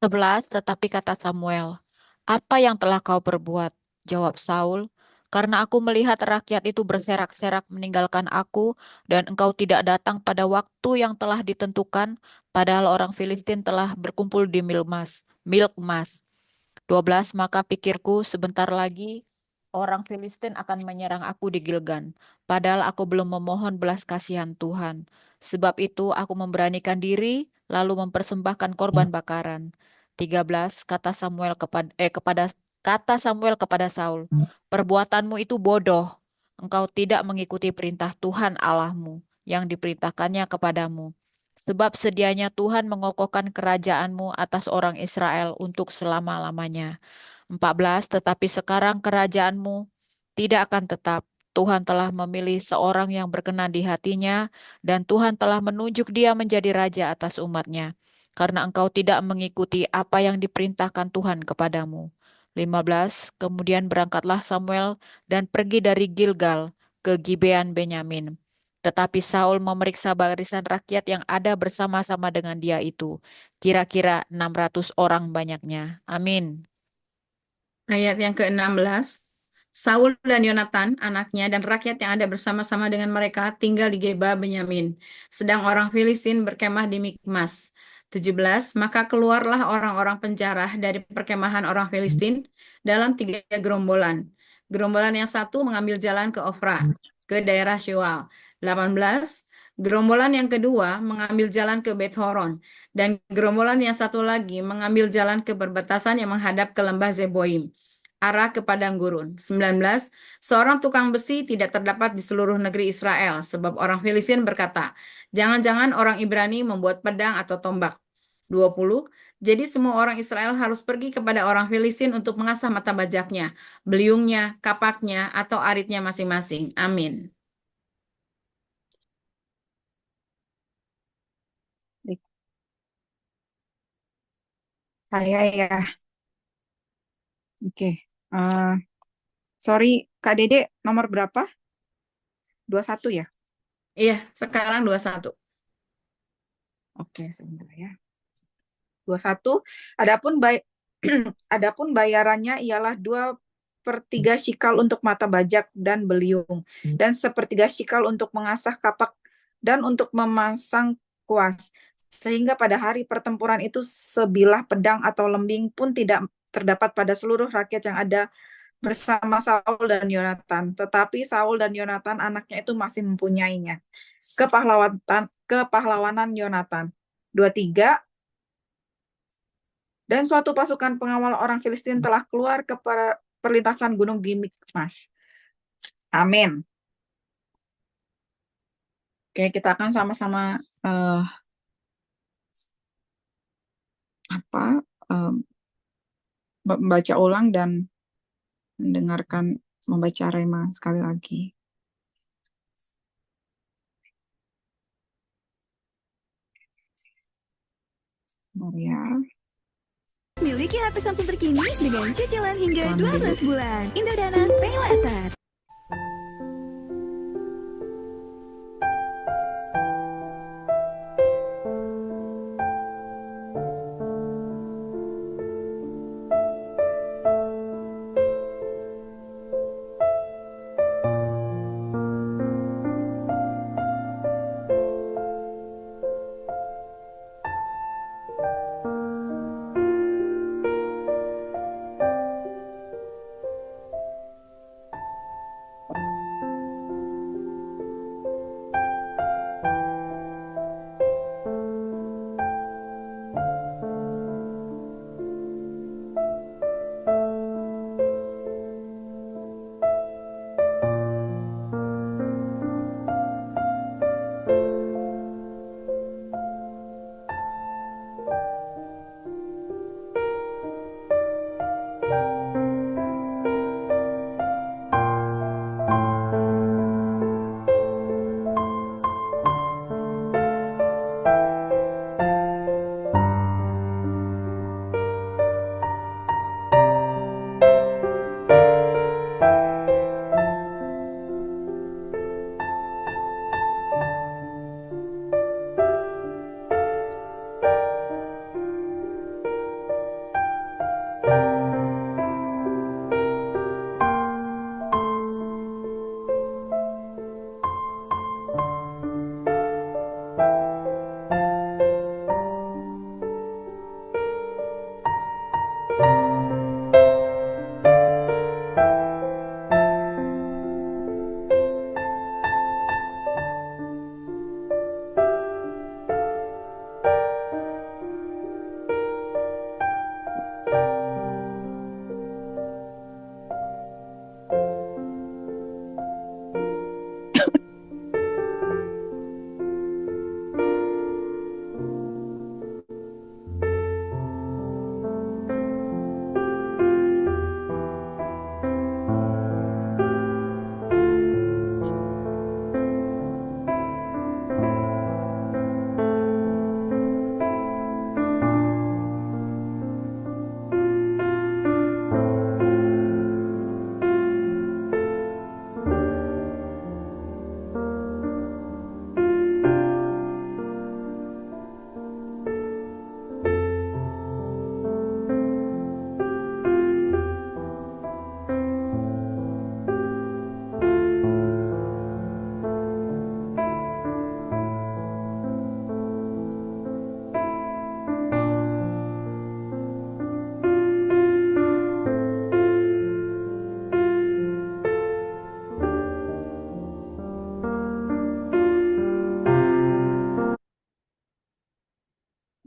11, tetapi kata Samuel, apa yang telah kau perbuat? Jawab Saul, karena aku melihat rakyat itu berserak-serak meninggalkan aku, dan engkau tidak datang pada waktu yang telah ditentukan, padahal orang Filistin telah berkumpul di Mikmas. 12, maka pikirku sebentar lagi orang Filistin akan menyerang aku di Gilgal, padahal aku belum memohon belas kasihan Tuhan. Sebab itu aku memberanikan diri, lalu mempersembahkan korban bakaran. 13, kata Samuel kepada Saul, perbuatanmu itu bodoh. Engkau tidak mengikuti perintah Tuhan Allahmu yang diperintahkannya kepadamu. Sebab sedianya Tuhan mengokohkan kerajaanmu atas orang Israel untuk selama-lamanya. 14, tetapi sekarang kerajaanmu tidak akan tetap. Tuhan telah memilih seorang yang berkenan di hatinya, dan Tuhan telah menunjuk dia menjadi raja atas umatnya, karena engkau tidak mengikuti apa yang diperintahkan Tuhan kepadamu. 15, kemudian berangkatlah Samuel dan pergi dari Gilgal ke Gibean Benyamin. Tetapi Saul memeriksa barisan rakyat yang ada bersama-sama dengan dia itu. Kira-kira 600 orang banyaknya. Amin. Ayat yang ke-16, Saul dan Yonatan, anaknya, dan rakyat yang ada bersama-sama dengan mereka tinggal di Geba Benyamin. Sedang orang Filistin berkemah di Mikmas. 17, maka keluarlah orang-orang penjara dari perkemahan orang Filistin dalam 3 gerombolan. Gerombolan yang satu mengambil jalan ke Ofra, ke daerah Shual. 18, gerombolan yang kedua mengambil jalan ke Bet-Horon, dan gerombolan yang satu lagi mengambil jalan ke perbatasan yang menghadap ke lembah Zeboim. arah ke padang gurun. 19. Seorang tukang besi tidak terdapat di seluruh negeri Israel, sebab orang Filistin berkata, jangan-jangan orang Ibrani membuat pedang atau tombak. 20. Jadi semua orang Israel harus pergi kepada orang Filistin untuk mengasah mata bajaknya, beliungnya, kapaknya, atau aritnya masing-masing. Amin. Baik. Saya ya. Oke. Sorry, Kak Dede, nomor berapa? 21 ya? Iya, sekarang 21. Oke, sebentar ya. 21. Adapun adapun bayarannya ialah 2/3 shikal untuk mata bajak dan beliung, dan 1/3 shikal untuk mengasah kapak dan untuk memasang kuas. Sehingga pada hari pertempuran itu sebilah pedang atau lembing pun tidak terdapat pada seluruh rakyat yang ada bersama Saul dan Yonatan. Tetapi Saul dan Yonatan anaknya itu masih mempunyainya. Kepahlawanan Yonatan. 23. Dan suatu pasukan pengawal orang Filistin telah keluar ke perlintasan gunung di Mikmas. Amin. Oke, kita akan sama-sama membaca ulang dan mendengarkan membaca rema sekali lagi. Ya. Miliki HP Samsung terkini dengan cicilan hingga 12 bulan. Indodana Pay Later.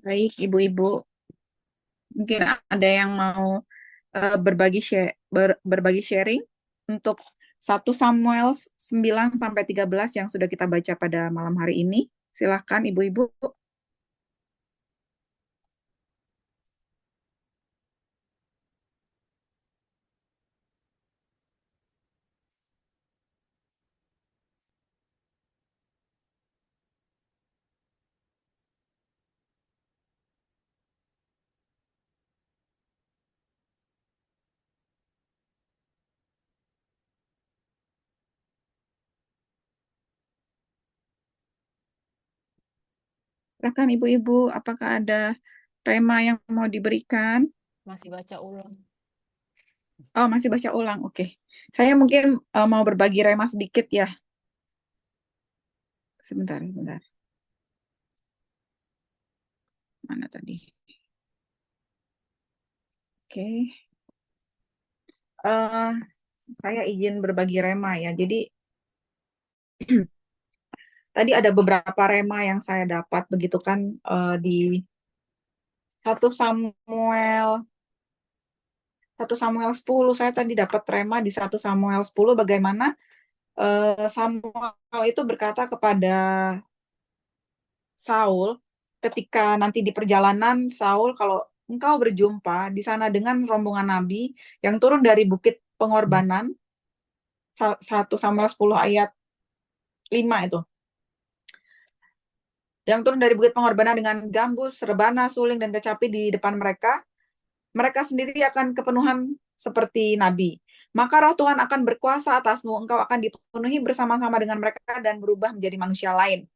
Baik, Ibu-ibu. Mungkin ada yang mau berbagi berbagi sharing untuk 1 Samuel 9 sampai 13 yang sudah kita baca pada malam hari ini. Silahkan Ibu-ibu. Silahkan Ibu-ibu, apakah ada tema yang mau diberikan? Masih baca ulang. Oh, masih baca ulang. Oke. Saya mungkin mau berbagi rema sedikit ya. Sebentar. Mana tadi? Oke. Saya izin berbagi rema ya. Jadi tadi ada beberapa rema yang saya dapat begitu kan di 1 Samuel 10. Saya tadi dapat rema di 1 Samuel 10 bagaimana Samuel itu berkata kepada Saul ketika nanti di perjalanan, Saul, kalau engkau berjumpa di sana dengan rombongan nabi yang turun dari bukit pengorbanan, 1 Samuel 10 ayat 5 itu. Yang turun dari bukit pengorbanan dengan gambus, rebana, suling, dan kecapi di depan mereka, mereka sendiri akan kepenuhan seperti nabi. Maka roh Tuhan akan berkuasa atasmu, engkau akan dipenuhi bersama-sama dengan mereka dan berubah menjadi manusia lain.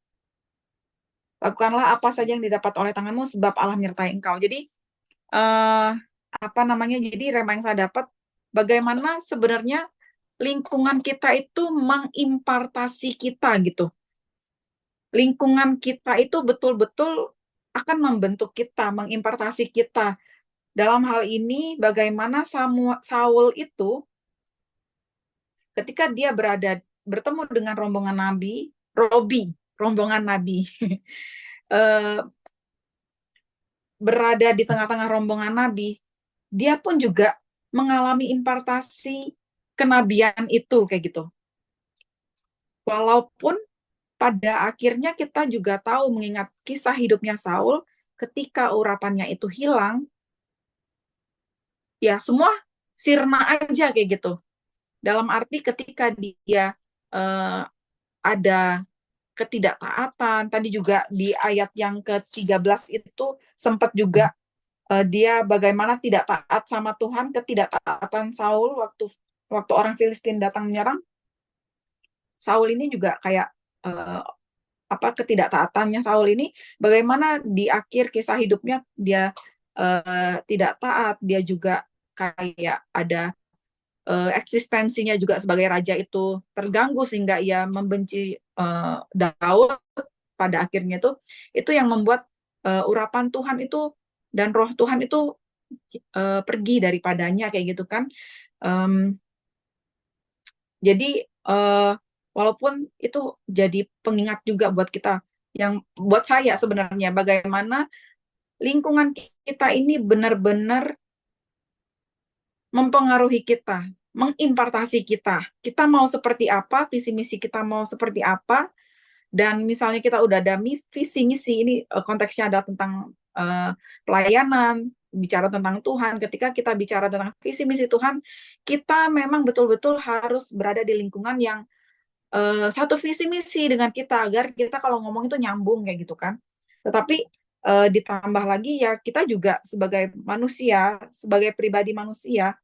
Lakukanlah apa saja yang didapat oleh tanganmu, sebab Allah menyertai engkau. Jadi, jadi rema yang saya dapat, bagaimana sebenarnya lingkungan kita itu mengimpartasi kita gitu. Lingkungan kita itu betul-betul akan membentuk kita, mengimpartasi kita. Dalam hal ini, bagaimana Saul itu, ketika dia bertemu dengan rombongan nabi, rombongan nabi, berada di tengah-tengah rombongan nabi, dia pun juga mengalami impartasi kenabian itu, kayak gitu. Walaupun pada akhirnya kita juga tahu mengingat kisah hidupnya Saul, ketika urapannya itu hilang, ya semua sirna aja kayak gitu. Dalam arti ketika dia ada ketidaktaatan, tadi juga di ayat yang ke-13 itu sempat juga dia bagaimana tidak taat sama Tuhan, ketidaktaatan Saul waktu orang Filistin datang menyerang. Saul ini juga kayak ketidaktaatannya Saul ini, bagaimana di akhir kisah hidupnya dia tidak taat, dia juga kayak ada eksistensinya juga sebagai raja itu terganggu sehingga ia membenci Daud pada akhirnya itu yang membuat urapan Tuhan itu dan roh Tuhan itu pergi daripadanya kayak gitu kan. Jadi walaupun itu jadi pengingat juga buat kita, yang buat saya sebenarnya bagaimana lingkungan kita ini benar-benar mempengaruhi kita, mengimpartasi kita. Kita mau seperti apa, visi misi kita mau seperti apa, dan misalnya kita udah ada visi misi, ini konteksnya adalah tentang pelayanan, bicara tentang Tuhan. Ketika kita bicara tentang visi misi Tuhan, kita memang betul-betul harus berada di lingkungan yang satu visi misi dengan kita, agar kita kalau ngomong itu nyambung kayak gitu kan. Tetapi ditambah lagi ya kita juga sebagai manusia, sebagai pribadi manusia,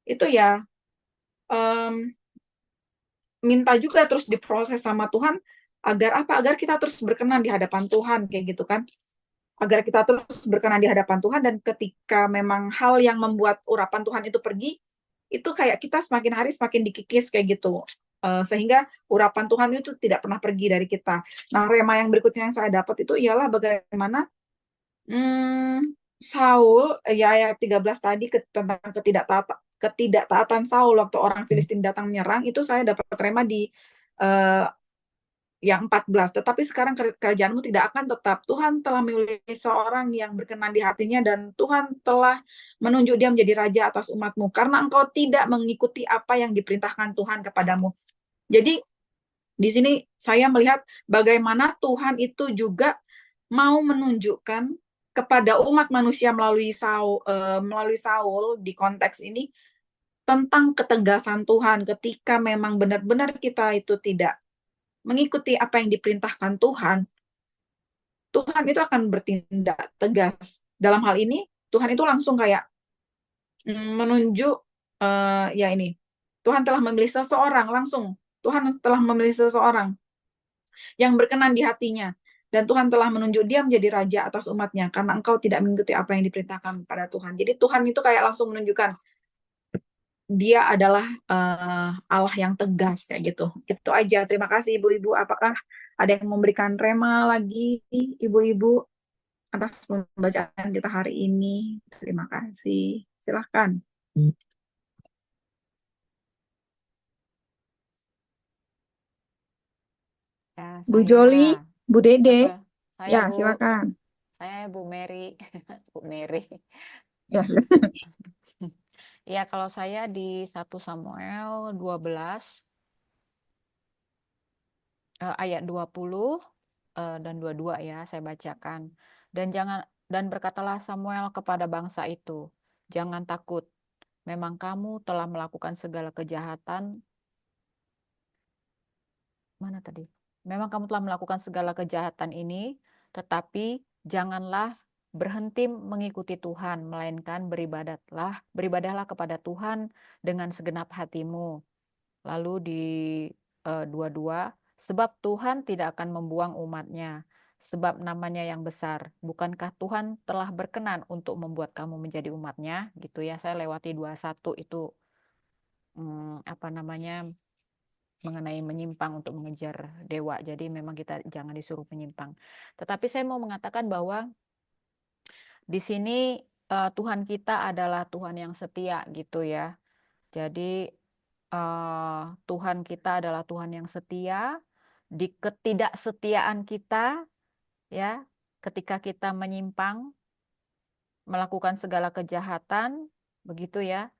itu ya minta juga terus diproses sama Tuhan agar apa? Agar kita terus berkenan di hadapan Tuhan kayak gitu kan. Agar kita terus berkenan di hadapan Tuhan, dan ketika memang hal yang membuat urapan Tuhan itu pergi, itu kayak kita semakin hari semakin dikikis kayak gitu. Sehingga urapan Tuhan itu tidak pernah pergi dari kita. Nah, rema yang berikutnya yang saya dapat itu ialah bagaimana Saul, ya ayat 13 tadi tentang ketidaktaatan Saul waktu orang Filistin datang menyerang, itu saya dapat rema di yang 14, tetapi sekarang kerajaanmu tidak akan tetap. Tuhan telah memilih seorang yang berkenan di hatinya, dan Tuhan telah menunjuk dia menjadi raja atas umatmu, karena engkau tidak mengikuti apa yang diperintahkan Tuhan kepadamu. Jadi di sini saya melihat bagaimana Tuhan itu juga mau menunjukkan kepada umat manusia melalui Saul di konteks ini tentang ketegasan Tuhan ketika memang benar-benar kita itu tidak mengikuti apa yang diperintahkan Tuhan, Tuhan itu akan bertindak tegas. Dalam hal ini, Tuhan itu langsung kayak menunjuk, ya ini, Tuhan telah memilih seseorang, langsung. Tuhan telah memilih seseorang yang berkenan di hatinya. Dan Tuhan telah menunjuk dia menjadi raja atas umatnya, karena engkau tidak mengikuti apa yang diperintahkan pada Tuhan. Jadi Tuhan itu kayak langsung menunjukkan, dia adalah Allah yang tegas kayak gitu. Itu aja. Terima kasih ibu-ibu. Apakah ada yang memberikan rema lagi ibu-ibu atas pembacaan kita hari ini? Terima kasih. Silahkan. Ya, Bu Joli, saya. Bu Dede. Saya, Ya, Bu. silakan. Saya Bu Mary. Bu Mary. Ya. Ya, kalau saya di 1 Samuel 12 ayat 20 dan 22 ya, saya bacakan. Dan berkatalah Samuel kepada bangsa itu, jangan takut. Memang kamu telah melakukan segala kejahatan. Mana tadi? Memang kamu telah melakukan segala kejahatan ini, tetapi janganlah berhenti mengikuti Tuhan, melainkan beribadahlah kepada Tuhan dengan segenap hatimu. Lalu di 22, sebab Tuhan tidak akan membuang umatnya, sebab namanya yang besar. Bukankah Tuhan telah berkenan untuk membuat kamu menjadi umatnya? Gitu ya, saya lewati 21 itu mengenai menyimpang untuk mengejar dewa. Jadi memang kita jangan disuruh menyimpang. Tetapi saya mau mengatakan bahwa di sini Tuhan kita adalah Tuhan yang setia gitu ya. Jadi Tuhan kita adalah Tuhan yang setia. Di ketidaksetiaan kita ya, ketika kita menyimpang, melakukan segala kejahatan, begitu ya,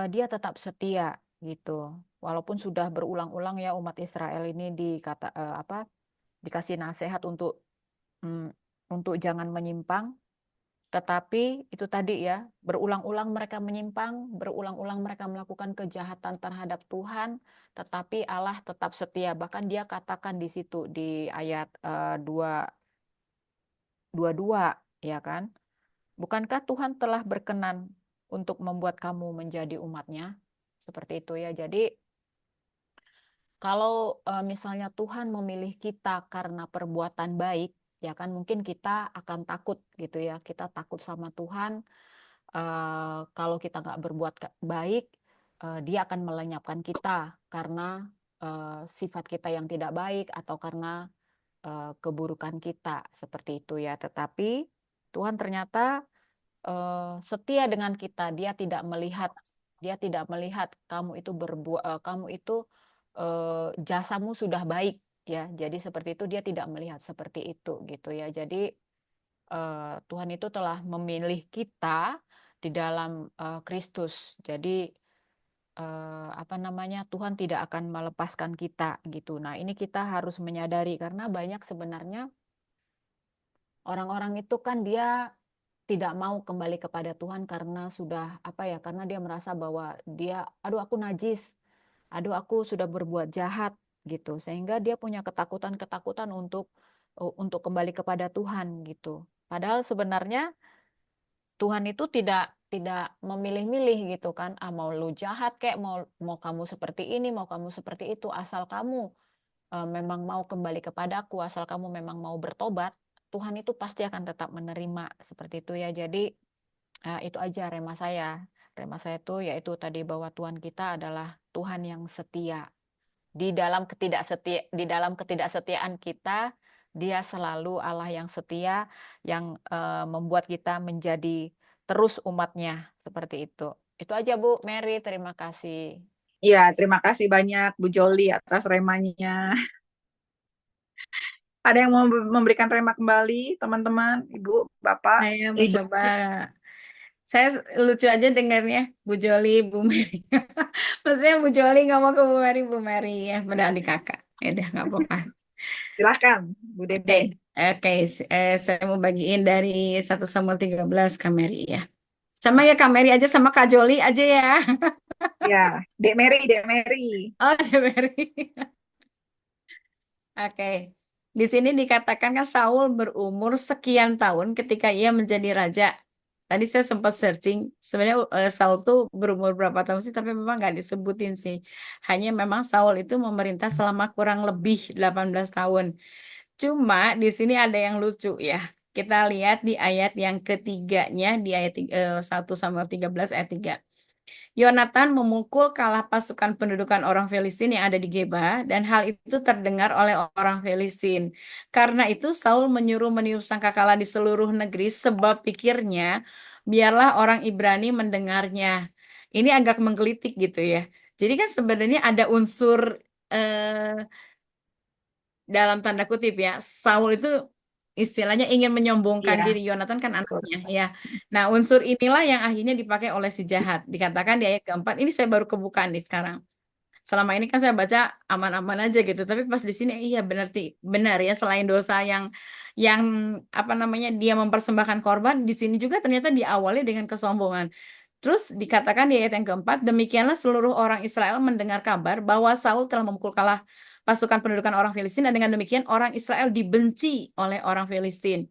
dia tetap setia gitu. Walaupun sudah berulang-ulang ya umat Israel ini dikasih nasihat untuk jangan menyimpang, tetapi itu tadi ya, berulang-ulang mereka menyimpang, berulang-ulang mereka melakukan kejahatan terhadap Tuhan, tetapi Allah tetap setia. Bahkan dia katakan di situ di ayat 22 ya kan, bukankah Tuhan telah berkenan untuk membuat kamu menjadi umatnya? Seperti itu ya. Jadi kalau misalnya Tuhan memilih kita karena perbuatan baik, ya kan mungkin kita akan takut gitu ya. Kita takut sama Tuhan. Kalau kita nggak berbuat baik, dia akan melenyapkan kita karena sifat kita yang tidak baik atau karena keburukan kita seperti itu ya. Tetapi Tuhan ternyata setia dengan kita. Dia tidak melihat kamu itu jasamu sudah baik ya. Jadi seperti itu, dia tidak melihat seperti itu gitu ya. Jadi Tuhan itu telah memilih kita di dalam Kristus. Jadi Tuhan tidak akan melepaskan kita gitu. Nah, ini kita harus menyadari karena banyak sebenarnya orang-orang itu kan dia tidak mau kembali kepada Tuhan karena sudah karena dia merasa bahwa aduh aku najis, aduh aku sudah berbuat jahat gitu, sehingga dia punya ketakutan untuk kembali kepada Tuhan gitu. Padahal sebenarnya Tuhan itu tidak memilih-milih gitu kan, mau lu jahat kayak mau kamu seperti ini, mau kamu seperti itu, asal kamu memang mau kembali kepadaku, asal kamu memang mau bertobat, Tuhan itu pasti akan tetap menerima seperti itu ya. Jadi itu aja rema saya. Rema saya itu yaitu tadi bahwa Tuhan kita adalah Tuhan yang setia. Di dalam ketidaksetiaan kita, dia selalu Allah yang setia, yang membuat kita menjadi terus umatnya seperti itu. Itu aja Bu Mary, terima kasih. Iya, terima kasih banyak Bu Joli atas remanya. Ada yang mau memberikan rema kembali, teman-teman, Ibu, Bapak, Saya Ibu? mencoba. Saya lucu aja dengarnya, Bu Joli, Bu Mary. Maksudnya Bu Joli ngomong ke Bu Mary ya, pada adik kakak. Ya udah nggak apa-apa. Silakan, Bu DP. Oke, saya mau bagiin dari 1 Samuel 13 Kak Mary ya. Sama ya Kak Mary aja sama Kak Joli aja ya. Ya, Dek Mary, Dek Mary. Oh, Dek Mary. Oke. Di sini dikatakan kan Saul berumur sekian tahun ketika ia menjadi raja. Tadi saya sempat searching, sebenarnya Saul tuh berumur berapa tahun sih, tapi memang nggak disebutin sih. Hanya memang Saul itu memerintah selama kurang lebih 18 tahun. Cuma di sini ada yang lucu ya. Kita lihat di ayat yang ketiganya, di ayat 1 Samuel 13 ayat 3. Yonatan memukul kalah pasukan pendudukan orang Filistin yang ada di Geba, dan hal itu terdengar oleh orang Filistin. Karena itu Saul menyuruh meniup sangkakala di seluruh negeri, sebab pikirnya, biarlah orang Ibrani mendengarnya. Ini agak menggelitik gitu ya. Jadi kan sebenarnya ada unsur dalam tanda kutip ya, Saul itu istilahnya ingin menyombongkan Iya. diri. Yonatan kan anaknya ya. Nah, unsur inilah yang akhirnya dipakai oleh si jahat. Dikatakan di ayat keempat, ini saya baru kebukaan nih sekarang. Selama ini kan saya baca aman-aman aja gitu, tapi pas di sini iya benar ya, selain dosa yang apa namanya, dia mempersembahkan korban, di sini juga ternyata diawali dengan kesombongan. Terus dikatakan di ayat yang keempat, demikianlah seluruh orang Israel mendengar kabar bahwa Saul telah memukul kalah pasukan pendudukan orang Filistin, dan dengan demikian orang Israel dibenci oleh orang Filistin.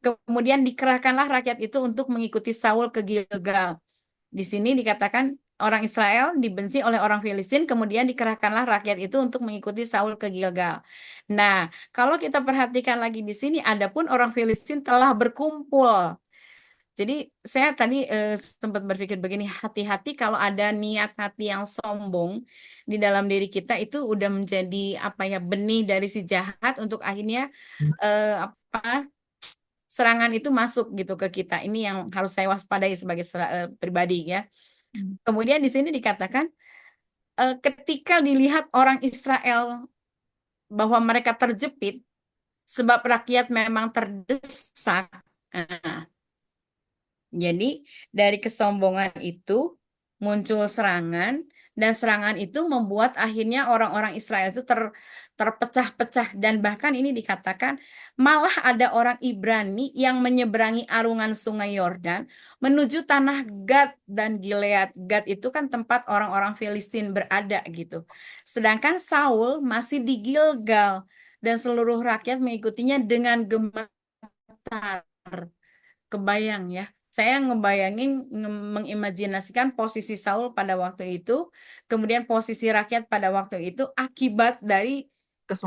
Kemudian dikerahkanlah rakyat itu untuk mengikuti Saul ke Gilgal. Di sini dikatakan orang Israel dibenci oleh orang Filistin, kemudian dikerahkanlah rakyat itu untuk mengikuti Saul ke Gilgal. Nah, kalau kita perhatikan lagi di sini, adapun orang Filistin telah berkumpul. Jadi saya tadi sempat berpikir begini, hati-hati kalau ada niat hati yang sombong di dalam diri kita, itu udah menjadi apa ya, benih dari si jahat untuk akhirnya serangan itu masuk gitu ke kita. Ini yang harus saya waspadai sebagai pribadi ya. Kemudian di sini dikatakan ketika dilihat orang Israel bahwa mereka terjepit sebab rakyat memang terdesak. Jadi dari kesombongan itu muncul serangan, dan serangan itu membuat akhirnya orang-orang Israel itu terpecah-pecah, dan bahkan ini dikatakan malah ada orang Ibrani yang menyeberangi arungan sungai Yordan menuju tanah Gad dan Gilead. Gad itu kan tempat orang-orang Filistin berada gitu. Sedangkan Saul masih di Gilgal dan seluruh rakyat mengikutinya dengan gemetar. Kebayang ya. Saya ngebayangin, mengimajinasikan posisi Saul pada waktu itu, kemudian posisi rakyat pada waktu itu akibat dari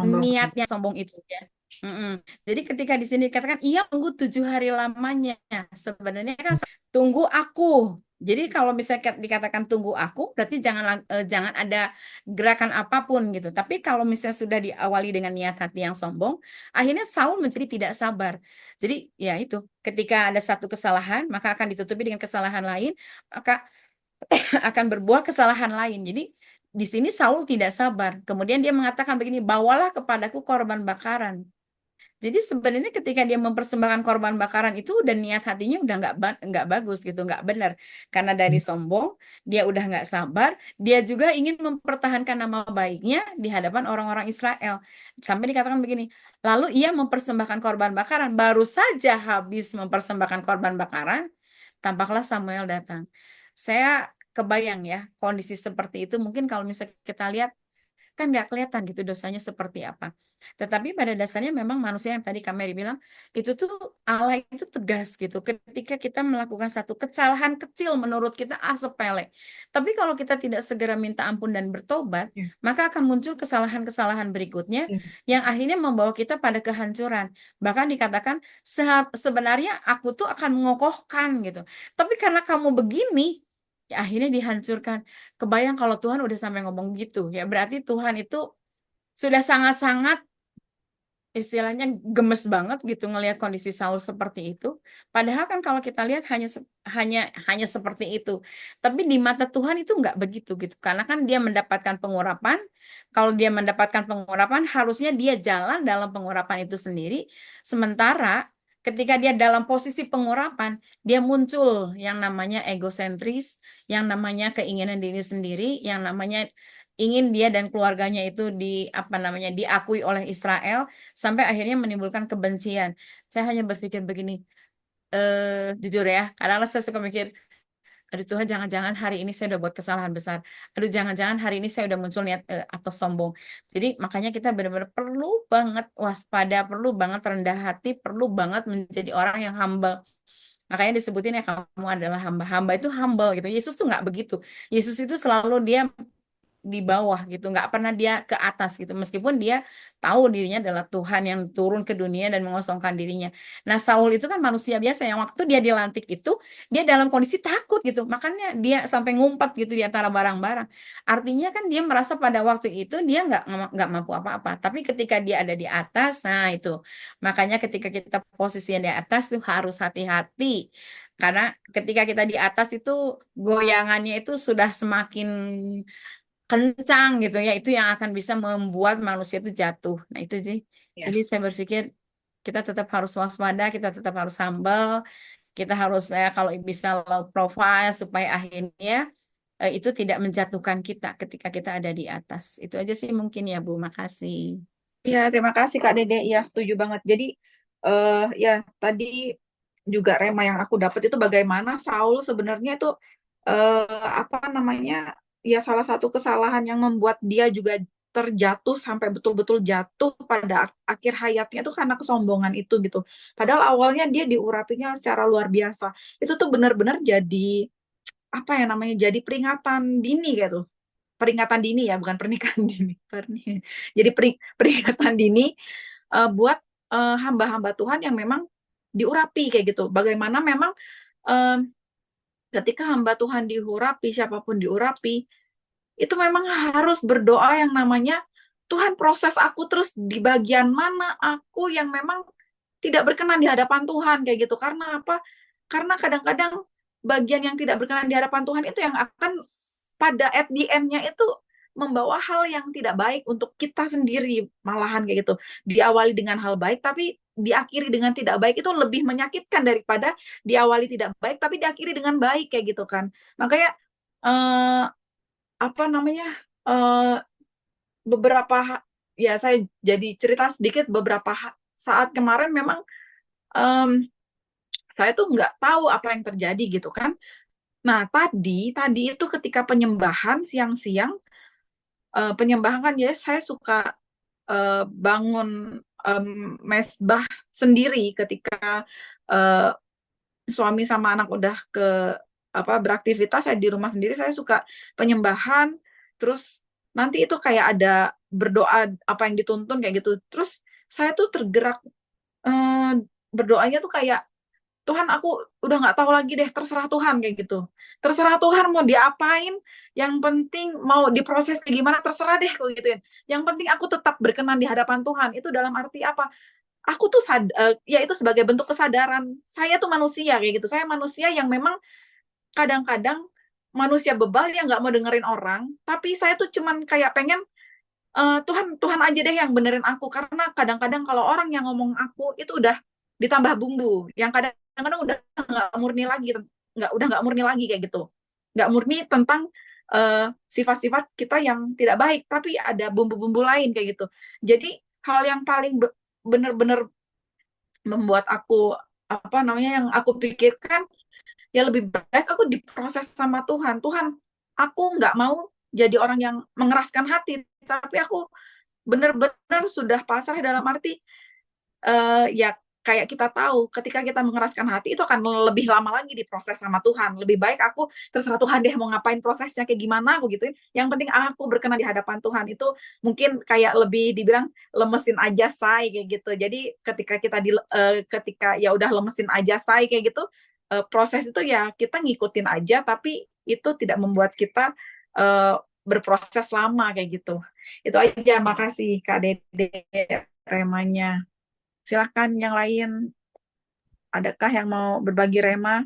niatnya sombong itu ya. Jadi ketika di sini dikatakan ia tunggu 7 hari lamanya, sebenarnya kan tunggu aku. Jadi kalau misalnya dikatakan tunggu aku, berarti jangan ada gerakan apapun gitu. Tapi kalau misalnya sudah diawali dengan niat hati yang sombong, akhirnya Saul menjadi tidak sabar. Jadi ya itu, ketika ada satu kesalahan, maka akan ditutupi dengan kesalahan lain, maka akan berbuah kesalahan lain. Jadi di sini Saul tidak sabar. Kemudian dia mengatakan begini, bawalah kepadaku korban bakaran. Jadi sebenarnya ketika dia mempersembahkan korban bakaran itu udah niat hatinya udah nggak bagus gitu, nggak benar. Karena dari sombong, dia udah nggak sabar, dia juga ingin mempertahankan nama baiknya di hadapan orang-orang Israel. Sampai dikatakan begini, lalu ia mempersembahkan korban bakaran, baru saja habis mempersembahkan korban bakaran, tampaklah Samuel datang. Saya kebayang ya, kondisi seperti itu mungkin kalau misalnya kita lihat, kan nggak kelihatan gitu dosanya seperti apa. Tetapi pada dasarnya memang manusia yang tadi Kak Mary bilang, itu tuh Allah itu tegas gitu. Ketika kita melakukan satu kesalahan kecil menurut kita sepele. Tapi kalau kita tidak segera minta ampun dan bertobat, maka akan muncul kesalahan-kesalahan berikutnya yang akhirnya membawa kita pada kehancuran. Bahkan dikatakan sebenarnya aku tuh akan mengokohkan gitu. Tapi karena kamu begini, ya akhirnya dihancurkan. Kebayang kalau Tuhan udah sampai ngomong gitu, ya berarti Tuhan itu sudah sangat-sangat istilahnya gemes banget gitu ngelihat kondisi Saul seperti itu. Padahal kan kalau kita lihat hanya seperti itu. Tapi di mata Tuhan itu nggak begitu gitu. Karena kan dia mendapatkan pengurapan. Kalau dia mendapatkan pengurapan, harusnya dia jalan dalam pengurapan itu sendiri. Sementara ketika dia dalam posisi pengurapan, dia muncul yang namanya egosentris, yang namanya keinginan diri sendiri, yang namanya ingin dia dan keluarganya itu diakui oleh Israel sampai akhirnya menimbulkan kebencian. Saya hanya berpikir begini, jujur ya, kadang-kadang saya suka mikir, aduh Tuhan, jangan-jangan hari ini saya udah buat kesalahan besar. Aduh, jangan-jangan hari ini saya udah muncul niat atau sombong. Jadi makanya kita benar-benar perlu banget waspada, perlu banget rendah hati, perlu banget menjadi orang yang humble. Makanya disebutin ya, kamu adalah hamba. Hamba itu humble gitu. Yesus tuh nggak begitu. Yesus itu selalu dia di bawah gitu, nggak pernah dia ke atas gitu, meskipun dia tahu dirinya adalah Tuhan yang turun ke dunia dan mengosongkan dirinya. Nah, Saul itu kan manusia biasa yang waktu dia dilantik itu dia dalam kondisi takut gitu, makanya dia sampai ngumpet gitu di antara barang-barang. Artinya kan dia merasa pada waktu itu dia nggak mampu apa-apa, tapi ketika dia ada di atas, nah itu makanya ketika kita posisinya di atas tuh harus hati-hati. Karena ketika kita di atas itu goyangannya itu sudah semakin kencang gitu ya, itu yang akan bisa membuat manusia itu jatuh. Nah itu sih. Ya. Jadi saya berpikir kita tetap harus waspada, kita tetap harus humble, kita harus kalau bisa low profile supaya akhirnya itu tidak menjatuhkan kita ketika kita ada di atas. Itu aja sih mungkin ya Bu. Makasih. Ya, terima kasih Kak Dede. Ya, setuju banget. Jadi, ya tadi juga rema yang aku dapat itu bagaimana Saul sebenarnya itu apa namanya, ya salah satu kesalahan yang membuat dia juga terjatuh sampai betul-betul jatuh pada akhir hayatnya itu karena kesombongan itu gitu. Padahal awalnya dia diurapinya secara luar biasa. Itu tuh benar-benar jadi apa ya namanya, jadi peringatan dini gitu. Peringatan dini ya, bukan pernikahan dini. Jadi peringatan dini buat hamba-hamba Tuhan yang memang diurapi kayak gitu. Bagaimana memang ketika hamba Tuhan diurapi, siapapun diurapi, itu memang harus berdoa yang namanya, Tuhan proses aku terus di bagian mana aku yang memang tidak berkenan di hadapan Tuhan kayak gitu. Karena apa? Karena kadang-kadang bagian yang tidak berkenan di hadapan Tuhan itu yang akan pada at the end-nya itu membawa hal yang tidak baik untuk kita sendiri, malahan kayak gitu. Diawali dengan hal baik tapi diakhiri dengan tidak baik itu lebih menyakitkan daripada diawali tidak baik tapi diakhiri dengan baik kayak gitu kan. Makanya apa namanya, beberapa ya saya jadi cerita sedikit, beberapa saat kemarin memang saya tuh nggak tahu apa yang terjadi gitu kan. Nah, tadi itu ketika penyembahan siang-siang, penyembahan kan ya saya suka bangun mesbah sendiri ketika suami sama anak udah ke beraktivitas, saya di rumah sendiri, saya suka penyembahan, terus nanti itu kayak ada berdoa apa yang dituntun kayak gitu. Terus saya tuh tergerak berdoanya tuh kayak, Tuhan aku udah nggak tahu lagi deh, terserah Tuhan kayak gitu. Terserah Tuhan mau diapain, yang penting mau diproses kayak gimana, terserah deh kalau gituin. Yang penting aku tetap berkenan di hadapan Tuhan. Itu dalam arti apa? Aku tuh ya itu sebagai bentuk kesadaran. Saya tuh manusia kayak gitu. Saya manusia yang memang kadang-kadang manusia bebal yang nggak mau dengerin orang, tapi saya tuh cuman kayak pengen Tuhan aja deh yang benerin aku, karena kadang-kadang kalau orang yang ngomong aku itu udah ditambah bumbu yang kadang-kadang udah nggak murni lagi, udah nggak murni lagi kayak gitu, nggak murni tentang sifat-sifat kita yang tidak baik, tapi ada bumbu-bumbu lain kayak gitu. Jadi hal yang paling bener-bener membuat aku apa namanya, yang aku pikirkan, ya lebih baik aku diproses sama Tuhan. Tuhan, aku nggak mau jadi orang yang mengeraskan hati, tapi aku benar-benar sudah pasrah dalam arti ya kayak kita tahu ketika kita mengeraskan hati itu akan lebih lama lagi diproses sama Tuhan. Lebih baik aku terserah Tuhan deh mau ngapain prosesnya kayak gimana aku gitu. Yang penting aku berkenan di hadapan Tuhan. Itu mungkin kayak lebih dibilang lemesin aja say kayak gitu. Jadi ketika kita ketika ya udah lemesin aja say kayak gitu, proses itu ya kita ngikutin aja, tapi itu tidak membuat kita berproses lama kayak gitu. Itu aja, makasih Kak Dede remanya. Silakan yang lain, adakah yang mau berbagi rema?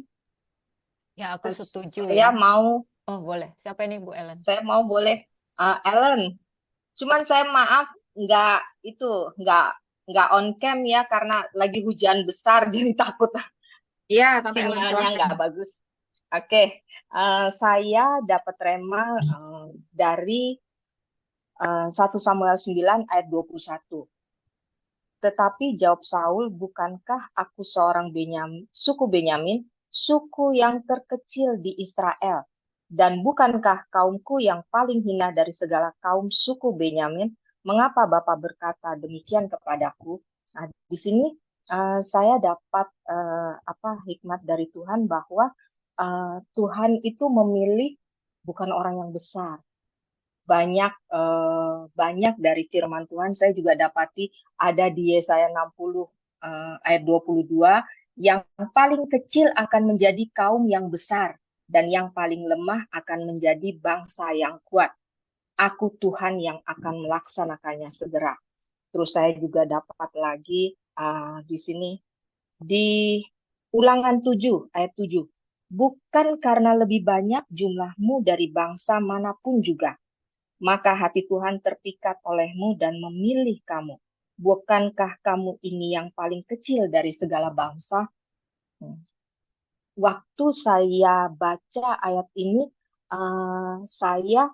Ya, aku setuju Saya ya. mau Oh, boleh. Siapa ini Bu Ellen? boleh Ellen. Cuman saya maaf nggak on cam ya karena lagi hujan besar jadi takut Iya, sampai Ellen sinyalnya nggak silahkan. bagus. Oke, saya dapat rema dari 1 Samuel 9 ayat 21. Tetapi jawab Saul, bukankah aku seorang suku Benyamin, suku yang terkecil di Israel? Dan bukankah kaumku yang paling hina dari segala kaum suku Benyamin? Mengapa Bapak berkata demikian kepadaku? Nah, di sini saya dapat hikmat dari Tuhan bahwa Tuhan itu memilih bukan orang yang besar. Banyak dari firman Tuhan saya juga dapati ada di Yesaya 60 ayat 22, yang paling kecil akan menjadi kaum yang besar dan yang paling lemah akan menjadi bangsa yang kuat. Aku Tuhan yang akan melaksanakannya segera. Terus saya juga dapat lagi di sini di Ulangan 7 ayat 7. Bukan karena lebih banyak jumlahmu dari bangsa manapun juga, maka hati Tuhan terpikat olehmu dan memilih kamu. Bukankah kamu ini yang paling kecil dari segala bangsa? Waktu saya baca ayat ini, saya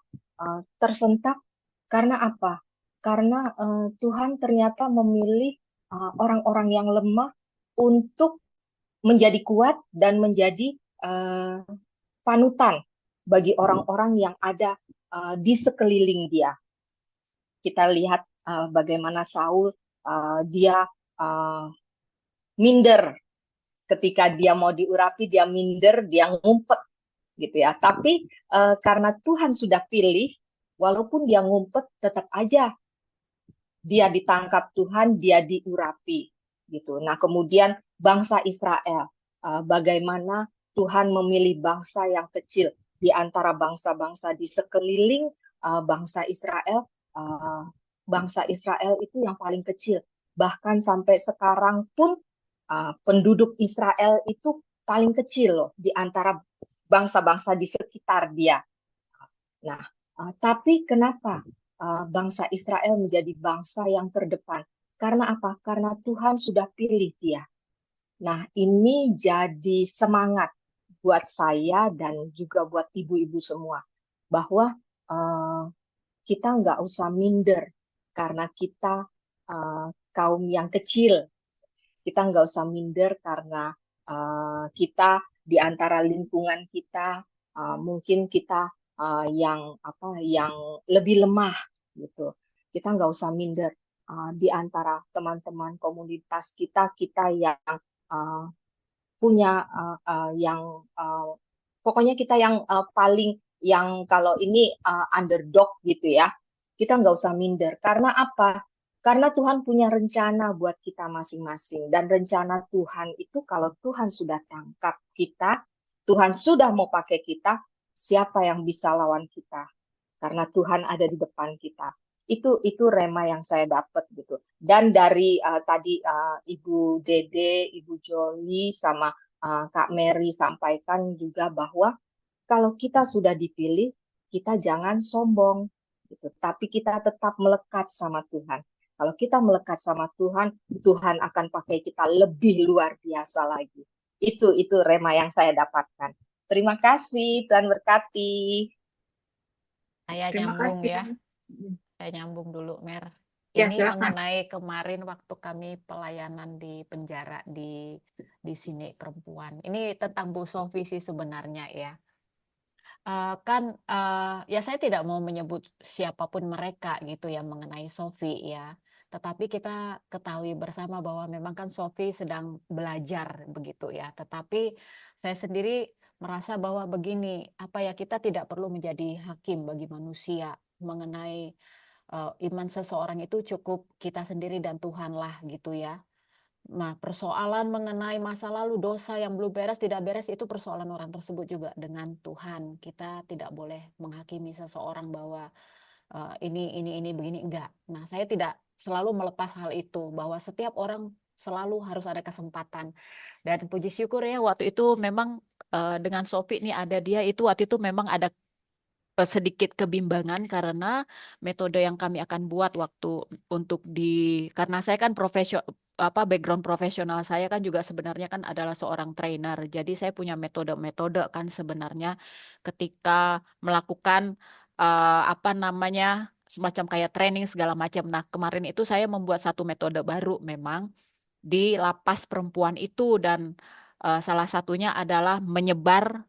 tersentak karena apa? Karena Tuhan ternyata memilih orang-orang yang lemah untuk menjadi kuat dan menjadi panutan bagi orang-orang yang ada di sekeliling dia. Kita lihat bagaimana Saul dia minder ketika dia mau diurapi, dia minder, dia ngumpet gitu ya. Tapi karena Tuhan sudah pilih, walaupun dia ngumpet, tetap aja dia ditangkap Tuhan, dia diurapi gitu. Nah, kemudian bangsa Israel, bagaimana Tuhan memilih bangsa yang kecil di antara bangsa-bangsa di sekeliling bangsa Israel. Bangsa Israel itu yang paling kecil. Bahkan sampai sekarang pun penduduk Israel itu paling kecil loh di antara bangsa-bangsa di sekitar dia. Nah, tapi kenapa bangsa Israel menjadi bangsa yang terdepan? Karena apa? Karena Tuhan sudah pilih dia. Nah, ini jadi semangat buat saya dan juga buat ibu-ibu semua. Bahwa kita nggak usah minder karena kita kaum yang kecil. Kita nggak usah minder karena kita di antara lingkungan kita mungkin kita yang lebih lemah gitu. Kita nggak usah minder di antara teman-teman komunitas kita yang punya pokoknya kita yang paling yang kalau ini underdog gitu ya. Kita nggak usah minder. Karena apa? Karena Tuhan punya rencana buat kita masing-masing. Dan rencana Tuhan itu kalau Tuhan sudah tangkap kita, Tuhan sudah mau pakai kita, siapa yang bisa lawan kita? Karena Tuhan ada di depan kita. Itu rema yang saya dapat gitu. Dan dari tadi Ibu Dede, Ibu Joli, sama Kak Mary sampaikan juga bahwa kalau kita sudah dipilih, kita jangan sombong, gitu. Tapi kita tetap melekat sama Tuhan. Kalau kita melekat sama Tuhan, Tuhan akan pakai kita lebih luar biasa lagi. Itu rema yang saya dapatkan. Terima kasih, Tuhan berkati. Saya Terima nyambung kasih. ya. Saya nyambung dulu, Mer. Ya, Ini silakan. mengenai kemarin waktu kami pelayanan di penjara di sini perempuan. Ini tentang Bu Sofi sih sebenarnya ya. Ya saya tidak mau menyebut siapapun mereka gitu ya mengenai Sofi ya. Tetapi kita ketahui bersama bahwa memang kan Sofi sedang belajar begitu ya. Tetapi saya sendiri merasa bahwa begini, apa ya, kita tidak perlu menjadi hakim bagi manusia mengenai iman seseorang, itu cukup kita sendiri dan Tuhanlah gitu ya. Nah, persoalan mengenai masa lalu, dosa yang belum beres, tidak beres, itu persoalan orang tersebut juga dengan Tuhan. Kita tidak boleh menghakimi seseorang bahwa ini begini, enggak. Nah, saya tidak selalu melepas hal itu, bahwa setiap orang selalu harus ada kesempatan. Dan puji syukur ya, waktu itu memang dengan Sophie nih ada dia itu waktu itu memang ada sedikit kebimbangan karena metode yang kami akan buat waktu untuk karena saya kan background profesional saya kan juga sebenarnya kan adalah seorang trainer. Jadi saya punya metode-metode kan sebenarnya ketika melakukan semacam kayak training segala macam. Nah, kemarin itu saya membuat satu metode baru memang di lapas perempuan itu, dan salah satunya adalah menyebar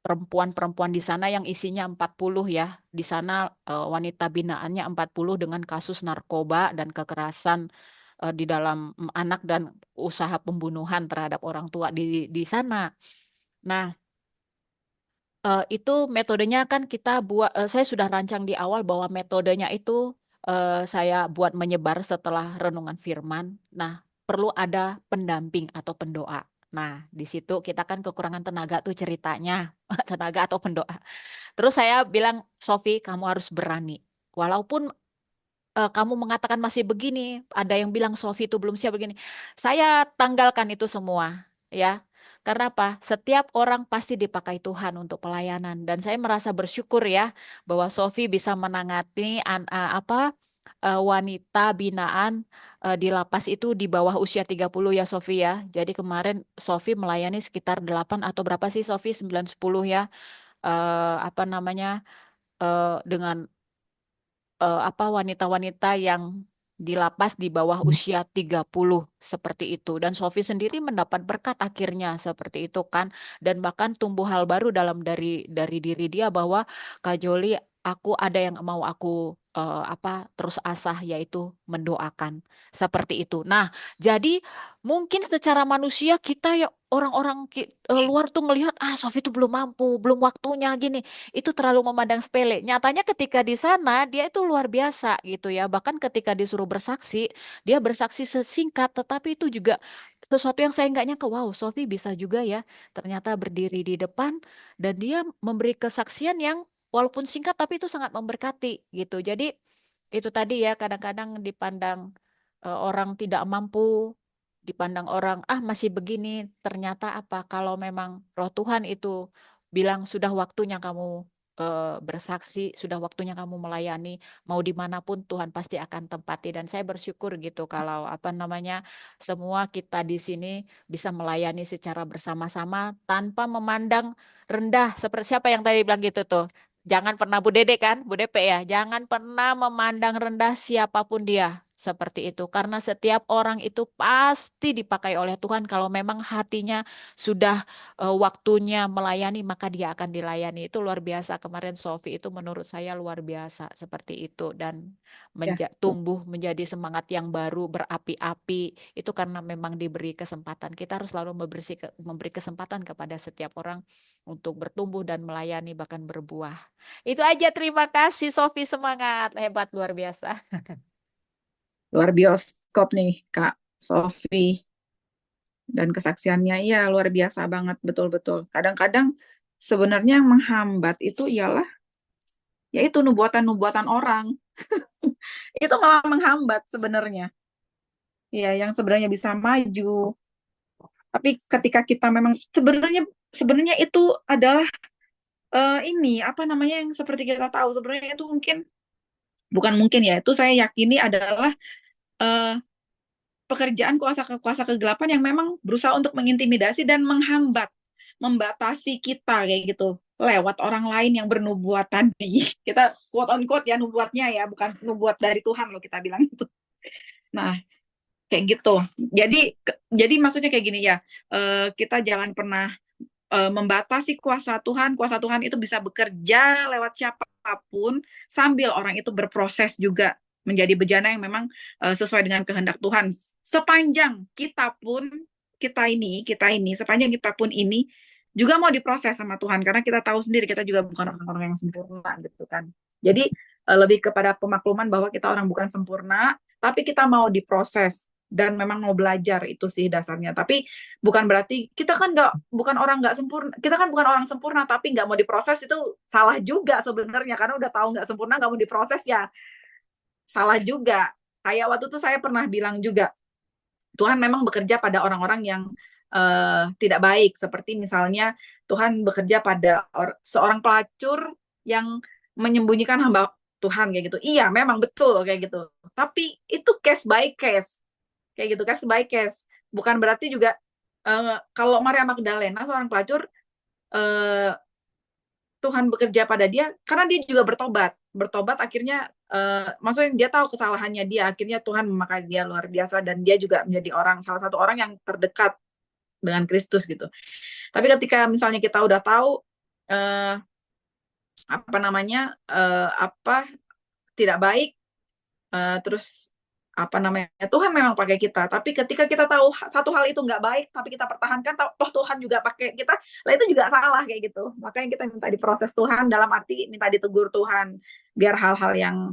perempuan-perempuan di sana yang isinya 40 ya. Di sana wanita binaannya 40 dengan kasus narkoba dan kekerasan di dalam anak dan usaha pembunuhan terhadap orang tua di sana. Nah, itu metodenya kan kita buat, saya sudah rancang di awal bahwa metodenya itu saya buat menyebar setelah renungan firman. Nah, perlu ada pendamping atau pendoa. Nah, di situ kita kan kekurangan tenaga tuh ceritanya, tenaga atau pendoa. Terus saya bilang, Sophie, kamu harus berani. Walaupun kamu mengatakan masih begini, ada yang bilang Sophie itu belum siap begini. Saya tanggalkan itu semua, ya. Karena apa? Setiap orang pasti dipakai Tuhan untuk pelayanan, dan saya merasa bersyukur ya bahwa Sophie bisa menangani wanita binaan di lapas itu di bawah usia 30 ya Sophie ya. Jadi kemarin Sophie melayani sekitar 8 atau berapa sih Sophie? 9-10 ya. Dengan wanita-wanita yang di lapas di bawah usia 30 seperti itu. Dan Sophie sendiri mendapat berkat akhirnya seperti itu kan. Dan bahkan tumbuh hal baru dari diri dia bahwa Kak Joli, aku ada yang mau aku terus asah, yaitu mendoakan seperti itu. Nah, jadi mungkin secara manusia kita ya orang-orang luar tuh ngelihat Sophie itu belum mampu, belum waktunya gini. Itu terlalu memandang sepele. Nyatanya ketika di sana dia itu luar biasa gitu ya. Bahkan ketika disuruh bersaksi, dia bersaksi sesingkat, tetapi itu juga sesuatu yang saya nggak nyangka. Wow, Sophie bisa juga ya ternyata berdiri di depan dan dia memberi kesaksian yang walaupun singkat tapi itu sangat memberkati gitu. Jadi itu tadi ya, kadang-kadang dipandang orang tidak mampu, dipandang orang masih begini. Ternyata apa? Kalau memang Roh Tuhan itu bilang sudah waktunya kamu bersaksi, sudah waktunya kamu melayani, mau dimanapun Tuhan pasti akan tempati. Dan saya bersyukur gitu kalau semua kita di sini bisa melayani secara bersama-sama tanpa memandang rendah. Seperti siapa yang tadi bilang gitu tuh? Jangan pernah Bu Dede kan, Bu Depe ya, jangan pernah memandang rendah siapapun dia. Seperti itu, karena setiap orang itu pasti dipakai oleh Tuhan. Kalau memang hatinya sudah waktunya melayani, maka dia akan dilayani. Itu luar biasa. Kemarin Sophie itu menurut saya luar biasa seperti itu, dan tumbuh menjadi semangat yang baru, berapi-api. Itu karena memang diberi kesempatan. Kita harus selalu memberi kesempatan kepada setiap orang untuk bertumbuh dan melayani, bahkan berbuah. Itu aja, terima kasih Sophie, semangat, hebat, luar biasa. Luar bioskop nih Kak Sophie, dan kesaksiannya ya luar biasa banget, betul-betul. Kadang-kadang sebenarnya yang menghambat itu ialah yaitu nubuatan-nubuatan orang. Itu malah menghambat sebenarnya. Ya, yang sebenarnya bisa maju. Tapi ketika kita memang sebenarnya itu adalah yang seperti kita tahu sebenarnya itu bukan mungkin ya, itu saya yakini adalah pekerjaan kuasa kegelapan yang memang berusaha untuk mengintimidasi dan membatasi kita kayak gitu lewat orang lain yang bernubuat tadi. Kita quote on quote ya nubuatnya ya, bukan nubuat dari Tuhan loh kita bilang itu. Nah, kayak gitu. Jadi maksudnya kayak gini ya, kita jangan pernah membatasi kuasa Tuhan. Kuasa Tuhan itu bisa bekerja lewat siapapun sambil orang itu berproses juga menjadi bejana yang memang sesuai dengan kehendak Tuhan. Sepanjang kita pun ini juga mau diproses sama Tuhan, karena kita tahu sendiri kita juga bukan orang-orang yang sempurna gitu kan. Jadi lebih kepada pemakluman bahwa kita orang bukan sempurna, tapi kita mau diproses dan memang mau belajar, itu sih dasarnya. Tapi bukan berarti kita kan bukan orang nggak sempurna, kita kan bukan orang sempurna tapi nggak mau diproses, itu salah juga sebenarnya, karena udah tahu nggak sempurna nggak mau diproses ya salah juga. Kayak waktu itu saya pernah bilang juga, Tuhan memang bekerja pada orang-orang yang tidak baik, seperti misalnya Tuhan bekerja pada seorang pelacur yang menyembunyikan hamba Tuhan kayak gitu. Iya, memang betul kayak gitu. Tapi itu case by case. Kayak gitu, case by case. Bukan berarti juga kalau Maria Magdalena seorang pelacur, Tuhan bekerja pada dia karena dia juga bertobat akhirnya, maksudnya dia tahu kesalahannya dia, akhirnya Tuhan memakai dia luar biasa dan dia juga menjadi salah satu orang yang terdekat dengan Kristus gitu. Tapi ketika misalnya kita udah tahu tidak baik, terus Tuhan memang pakai kita, tapi ketika kita tahu satu hal itu nggak baik tapi kita pertahankan, toh Tuhan juga pakai kita, lah itu juga salah kayak gitu. Makanya kita minta diproses Tuhan, dalam arti minta ditegur Tuhan, biar hal-hal yang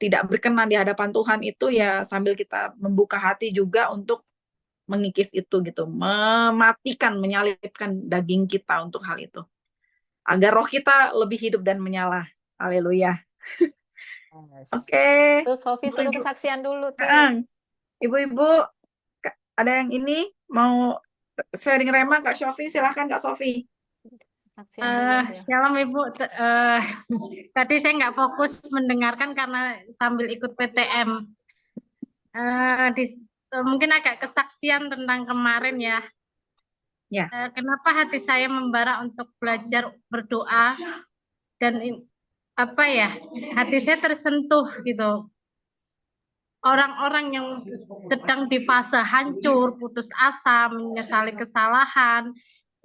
tidak berkenan di hadapan Tuhan itu ya sambil kita membuka hati juga untuk mengikis itu gitu, mematikan, menyalibkan daging kita untuk hal itu, agar roh kita lebih hidup dan menyala. Haleluya. Yes. Oke. Tuh Sofi suruh kesaksian dulu tuh. Ibu-ibu, ada yang ini mau sharing rema, Kak Sofi, silahkan Kak Sofi. Shalom Ibu. Tadi saya nggak fokus mendengarkan karena sambil ikut PTM. Mungkin agak kesaksian tentang kemarin ya. Kenapa hati saya membara untuk belajar berdoa, dan hati saya tersentuh gitu. Orang-orang yang sedang di fase hancur, putus asa, menyesali kesalahan,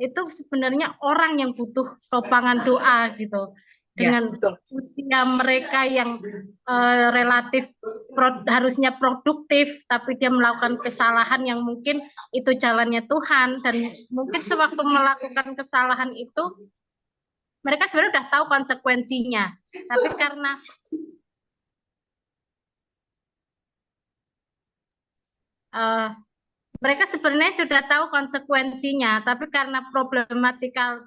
itu sebenarnya orang yang butuh topangan doa gitu. Dengan usia mereka yang relatif harusnya produktif, tapi dia melakukan kesalahan yang mungkin itu jalannya Tuhan, dan mungkin sewaktu melakukan kesalahan itu mereka sebenarnya udah tahu konsekuensinya, tapi karena mereka sebenarnya sudah tahu konsekuensinya, tapi karena problematika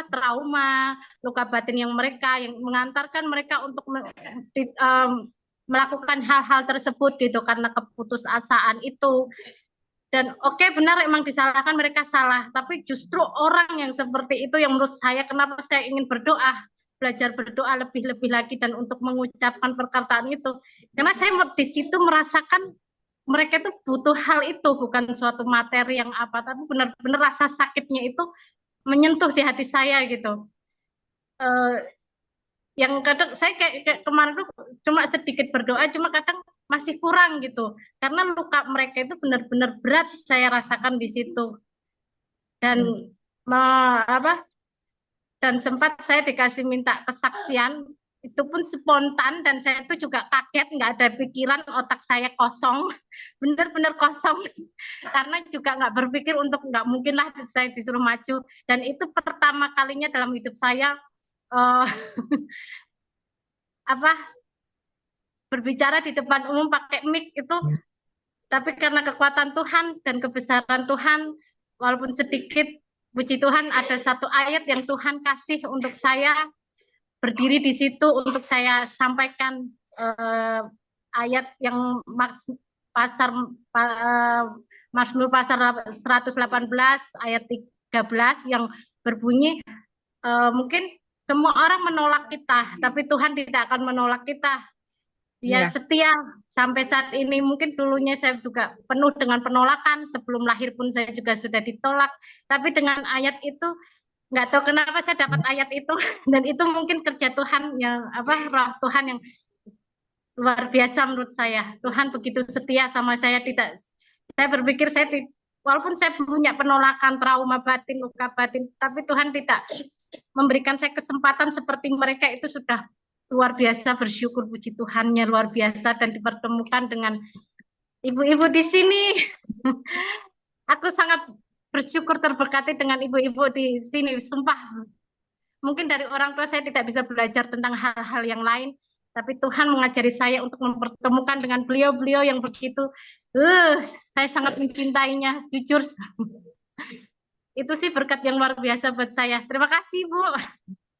trauma, luka batin yang mengantarkan mereka untuk melakukan hal-hal tersebut gitu, karena keputusasaan itu. Dan benar emang disalahkan, mereka salah, tapi justru orang yang seperti itu yang menurut saya kenapa saya ingin berdoa, belajar berdoa lebih-lebih lagi dan untuk mengucapkan perkataan itu, karena saya di situ merasakan mereka itu butuh hal itu, bukan suatu materi yang tapi benar-benar rasa sakitnya itu menyentuh di hati saya gitu. Yang kadang saya kayak kemarin tuh cuma sedikit berdoa, cuma kadang masih kurang gitu, karena luka mereka itu benar-benar berat saya rasakan di situ. Dan dan sempat saya dikasih minta kesaksian, itu pun spontan, dan saya itu juga kaget, nggak ada pikiran, otak saya kosong, benar-benar kosong, karena juga nggak berpikir nggak mungkin lah saya disuruh maju. Dan itu pertama kalinya dalam hidup saya berbicara di depan umum pakai mic itu, tapi karena kekuatan Tuhan dan kebesaran Tuhan, walaupun sedikit, puji Tuhan ada satu ayat yang Tuhan kasih untuk saya berdiri di situ untuk saya sampaikan, ayat yang Mazmur pasar 118 ayat 13 yang berbunyi, mungkin semua orang menolak kita, tapi Tuhan tidak akan menolak kita. Dia setia sampai saat ini. Mungkin dulunya saya juga penuh dengan penolakan, sebelum lahir pun saya juga sudah ditolak, tapi dengan ayat itu, nggak tahu kenapa saya dapat ayat itu, dan itu mungkin kerja Tuhan yang roh Tuhan yang luar biasa menurut saya. Tuhan begitu setia sama saya. Saya berpikir walaupun saya punya penolakan, trauma batin, luka batin, tapi Tuhan tidak memberikan saya kesempatan seperti mereka. Itu sudah luar biasa, bersyukur, puji Tuhannya luar biasa, dan dipertemukan dengan ibu-ibu di sini. Aku sangat bersyukur, terberkati dengan ibu-ibu di sini. Sumpah, mungkin dari orang tua saya tidak bisa belajar tentang hal-hal yang lain, Tapi Tuhan mengajari saya untuk mempertemukan dengan beliau-beliau yang begitu, saya sangat mencintainya, jujur. Itu sih berkat yang luar biasa buat saya. Terima kasih, Bu.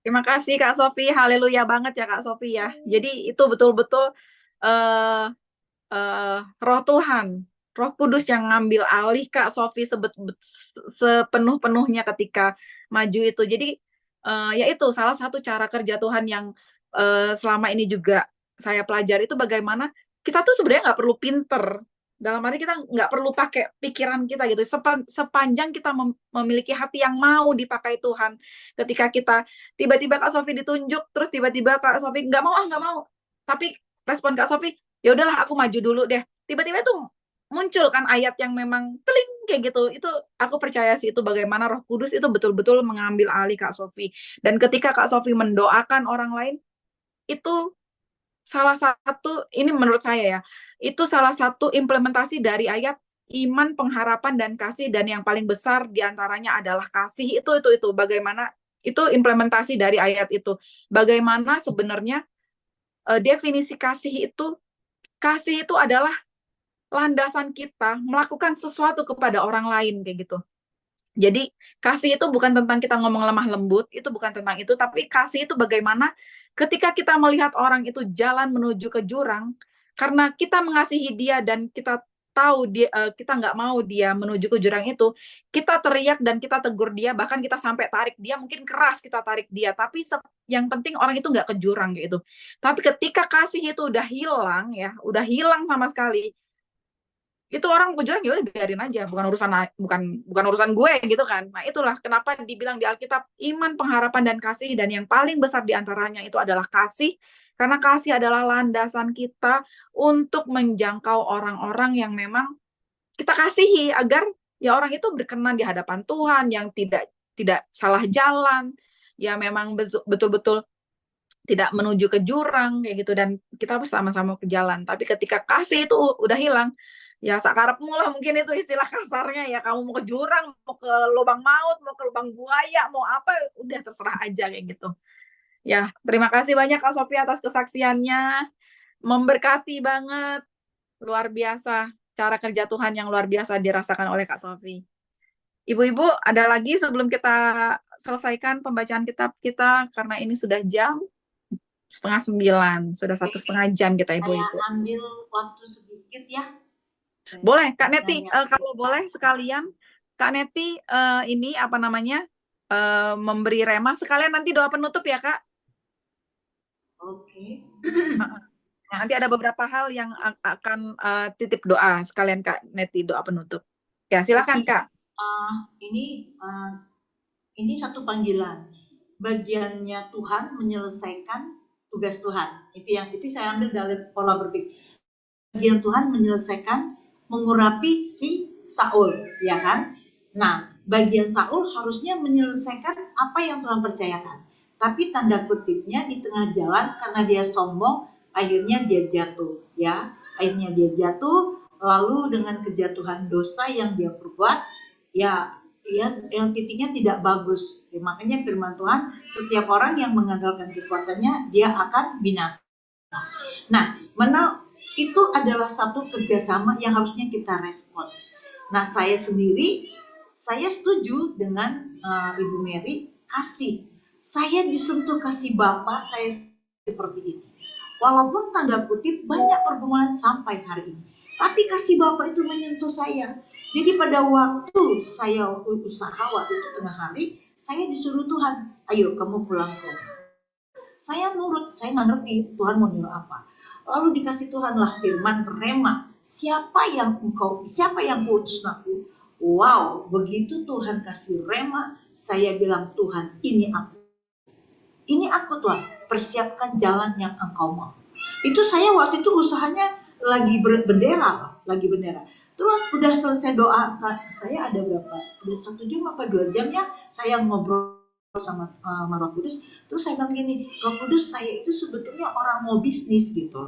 Terima kasih Kak Sofi, haleluya banget ya Kak Sofi ya. Jadi itu betul-betul eh Roh Tuhan, Roh Kudus yang ngambil alih Kak Sofi sepenuh-penuhnya ketika maju itu. Jadi ya itu salah satu cara kerja Tuhan yang selama ini juga saya pelajari itu bagaimana kita tuh sebenarnya nggak perlu pinter. Dalam arti kita nggak perlu pakai pikiran kita gitu. Sepanjang kita memiliki hati yang mau dipakai Tuhan. Ketika kita tiba-tiba Kak Sofi ditunjuk, terus tiba-tiba Kak Sofi nggak mau. Tapi respon Kak Sofi, ya udahlah aku maju dulu deh. Tiba-tiba itu muncul kan ayat yang memang teling kayak gitu. Itu aku percaya sih itu bagaimana Roh Kudus itu betul-betul mengambil alih Kak Sofi. Dan ketika Kak Sofi mendoakan orang lain, itu salah satu, ini menurut saya ya, itu salah satu implementasi dari ayat iman, pengharapan, dan kasih, dan yang paling besar diantaranya adalah kasih. Itu bagaimana itu implementasi dari ayat itu. Bagaimana sebenarnya definisi kasih itu adalah landasan kita melakukan sesuatu kepada orang lain kayak gitu. Jadi kasih itu bukan tentang kita ngomong lemah lembut, itu bukan tentang itu, tapi kasih itu bagaimana ketika kita melihat orang itu jalan menuju ke jurang, karena kita mengasihi dia dan kita tahu dia, kita nggak mau dia menuju ke jurang itu, kita teriak dan kita tegur dia, bahkan kita sampai tarik dia, mungkin keras kita tarik dia, tapi yang penting orang itu nggak ke jurang gitu. Tapi ketika kasih itu udah hilang ya, udah hilang sama sekali, itu orang ke jurang ya udah biarin aja, bukan urusan gue gitu kan. Nah itulah kenapa dibilang di Alkitab iman, pengharapan, dan kasih, dan yang paling besar diantaranya itu adalah kasih, karena kasih adalah landasan kita untuk menjangkau orang-orang yang memang kita kasihi, agar ya orang itu berkenan di hadapan Tuhan, yang tidak salah jalan, ya memang betul-betul tidak menuju ke jurang kayak gitu, dan kita bersama-sama ke jalan. Tapi ketika kasih itu udah hilang, ya sakarepmu lah, mungkin itu istilah kasarnya ya, kamu mau ke jurang, mau ke lubang maut, mau ke lubang buaya, mau apa, udah terserah aja kayak gitu. Ya, terima kasih banyak Kak Sofi atas kesaksiannya, memberkati banget, luar biasa cara kerja Tuhan yang luar biasa dirasakan oleh Kak Sofi. Ibu-ibu, ada lagi sebelum kita selesaikan pembacaan kitab kita, karena ini sudah jam 8:30, sudah 1,5 jam kita ibu-ibu. Saya ambil waktu sedikit ya. Boleh, Kak Neti, kalau boleh sekalian, Kak Neti ini apa namanya, memberi rema, sekalian nanti doa penutup ya Kak. Oke. Nanti ada beberapa hal yang akan titip doa, sekalian Kak Neti doa penutup. Ya silakan Kak. Ini satu panggilan, bagiannya Tuhan menyelesaikan tugas Tuhan. Itu saya ambil dari pola berpikir. Bagian Tuhan menyelesaikan, mengurapi si Saul, ya kan? Nah, bagian Saul harusnya menyelesaikan apa yang Tuhan percayakan. Tapi tanda kutipnya di tengah jalan karena dia sombong, akhirnya dia jatuh, ya. Akhirnya dia jatuh, lalu dengan kejatuhan dosa yang dia perbuat, ya yang titiknya tidak bagus. Ya, makanya firman Tuhan, setiap orang yang mengandalkan kekuatannya, dia akan binasa. Nah, itu adalah satu kerjasama yang harusnya kita respon. Nah, saya setuju dengan Ibu Mary, kasih. Saya disentuh kasih Bapa, saya seperti ini. Walaupun tanda kutip banyak pergumulan sampai hari ini, tapi kasih Bapa itu menyentuh saya. Jadi pada waktu saya usaha, waktu itu tengah hari, saya disuruh Tuhan, ayo kamu pulang ke rumah. Saya nurut, saya nggak ngerti Tuhan mau nyuruh apa. Lalu dikasih Tuhanlah firman rema. Siapa yang kuutus aku? Wow, begitu Tuhan kasih rema, saya bilang Tuhan, ini aku. Ini aku Tuhan, persiapkan jalan yang Engkau mau. Itu saya waktu itu usahanya lagi bendera. Terus udah selesai doa, saya ada berapa? Udah 1 jam apa 2 jam ya, saya ngobrol sama Roh Kudus. Terus saya bilang gini, Roh Kudus, saya itu sebetulnya orang mau bisnis gitu.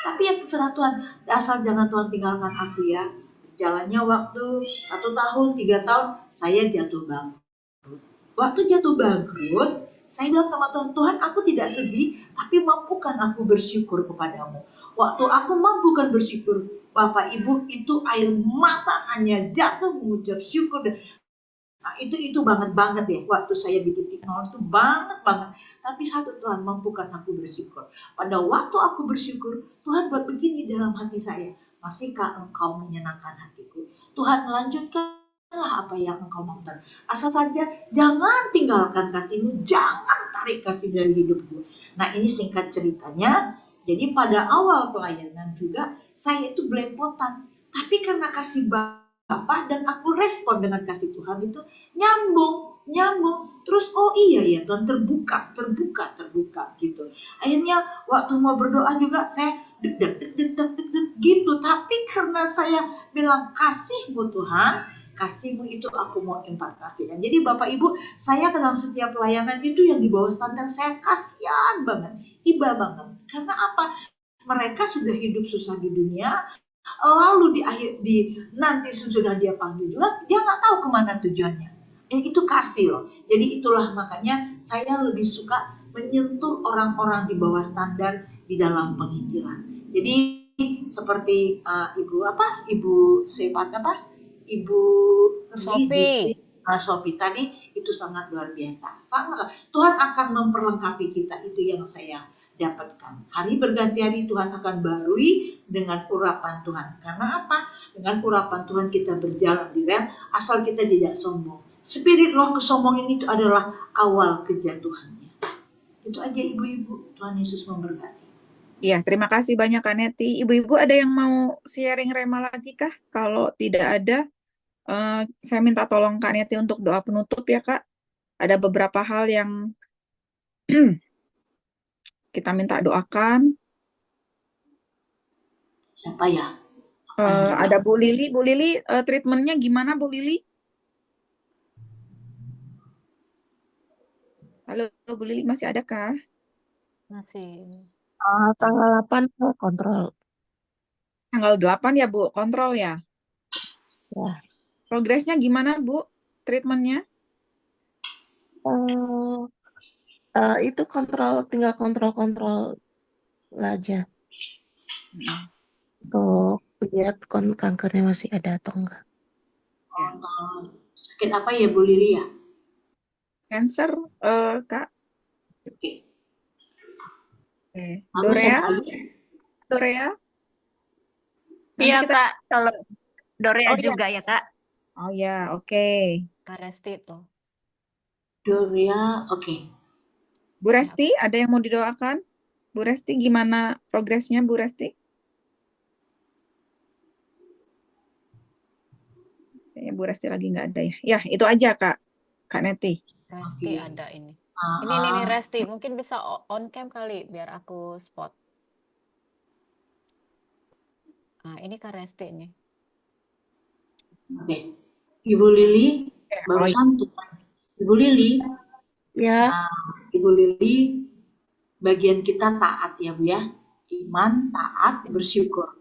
Tapi ya terserah Tuhan, asal jangan Tuhan tinggalkan aku ya. Jalannya waktu 1 tahun, 3 tahun, saya jatuh bangkrut. Waktu jatuh bangkrut, Saya bilang sama Tuhan, Tuhan aku tidak sedih, tapi mampukan aku bersyukur kepadamu. Waktu aku mampukan bersyukur, Bapak Ibu, itu air mata hanya jatuh mengucap syukur. Nah, itu banget ya. Waktu saya di titik nol itu banget. Tapi satu, Tuhan mampukan aku bersyukur. Pada waktu aku bersyukur, Tuhan buat begini dalam hati saya. Masihkah engkau menyenangkan hatiku? Tuhan, lanjutkanlah apa yang engkau mau. Asal saja jangan tinggalkan kasih-Mu, jangan tarik kasih dari hidupku. Nah, ini singkat ceritanya. Jadi pada awal pelayanan juga saya itu belepotan. Tapi karena kasih Bapa dan aku respon dengan kasih Tuhan itu nyambung. Terus oh iya Tuhan, terbuka gitu. Akhirnya waktu mau berdoa juga saya deg gitu. Tapi karena saya bilang kasih-Mu Tuhan, kasih-Mu itu aku mau impartasikan. Jadi Bapak Ibu, saya dalam setiap pelayanan itu yang di bawah standar saya kasihan banget, iba banget. Karena apa? Mereka sudah hidup susah di dunia, lalu nanti sudah dia panggil juga, dia nggak tahu kemana tujuannya. Itu kasih loh. Jadi itulah makanya saya lebih suka menyentuh orang-orang di bawah standar di dalam penginjilan. Jadi seperti Ibu Sophie tadi itu sangat luar biasa. Sangat. Tuhan akan memperlengkapi kita, itu yang saya dapatkan. Hari berganti hari Tuhan akan barui dengan urapan Tuhan. Karena apa? Dengan urapan Tuhan kita berjalan di rel, asal kita tidak sombong. Spirit roh kesombongan itu adalah awal kejatuhannya. Itu aja ibu-ibu. Tuhan Yesus memberkati. Iya, terima kasih banyak Kak Neti. Ibu-ibu ada yang mau sharing rema lagi kah? Kalau tidak ada, saya minta tolong Kak Neti untuk doa penutup ya Kak. Ada beberapa hal yang kita minta doakan. Siapa ya? Ada Bu Lili. Bu Lili, treatmentnya gimana Bu Lili? Halo Bu Lili, masih ada kah? Masih. Tanggal 8 kontrol. Tanggal 8 ya Bu, kontrol ya? Ya. Progresnya gimana Bu, treatmentnya? Itu tinggal kontrol aja. Untuk lihat kankernya masih ada atau enggak. Sakit apa ya Bu Lili ya? Cancer, Kak. Oke. Dorea? Iya Kak, kalau Dorea juga ya Kak. Oh ya, oke. Kak Resti tuh. Dorea, oke. Bu Resti, ada yang mau didoakan? Bu Resti, gimana progresnya Bu Resti? Kayaknya Bu Resti lagi nggak ada ya. Ya, itu aja Kak Neti. Resti ada ini. Ini Resti, mungkin bisa on cam kali biar aku spot. Nah, ini Kak Resti nih. Oke. Ibu Lili, barusan tuh. Ibu Lili. Ya. Ibu Lili, bagian kita taat ya Bu ya. Iman, taat, bersyukur.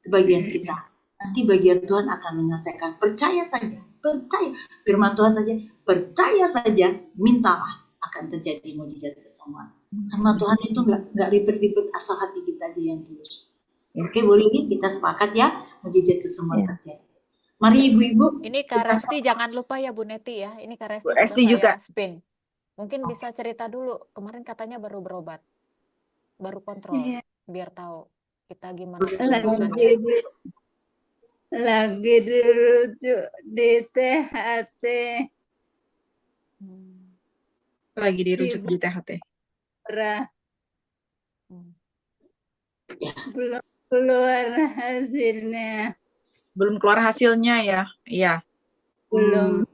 Itu bagian kita. Nanti bagian Tuhan akan menyelesaikan. Percaya saja. Percaya. Firman Tuhan saja. Percaya saja. Mintalah. Akan terjadi mujizat kesembuhan. Sama Tuhan itu nggak ribet-ribet, asal hati kita aja yang tulus. Oke, boleh kita sepakat ya, mujizat kesembuhan terjadi. Mari ibu-ibu. Ini Kak Resti jangan lupa ya Bu Neti ya. Ini Kak Resti Bu Resti juga spin. Mungkin bisa cerita dulu. Kemarin katanya baru berobat, baru kontrol, biar tahu kita gimana. Lagi dirujuk di THT. Lagi dirujuk di THT. Belum keluar hasilnya. Belum keluar hasilnya ya? Iya. Belum.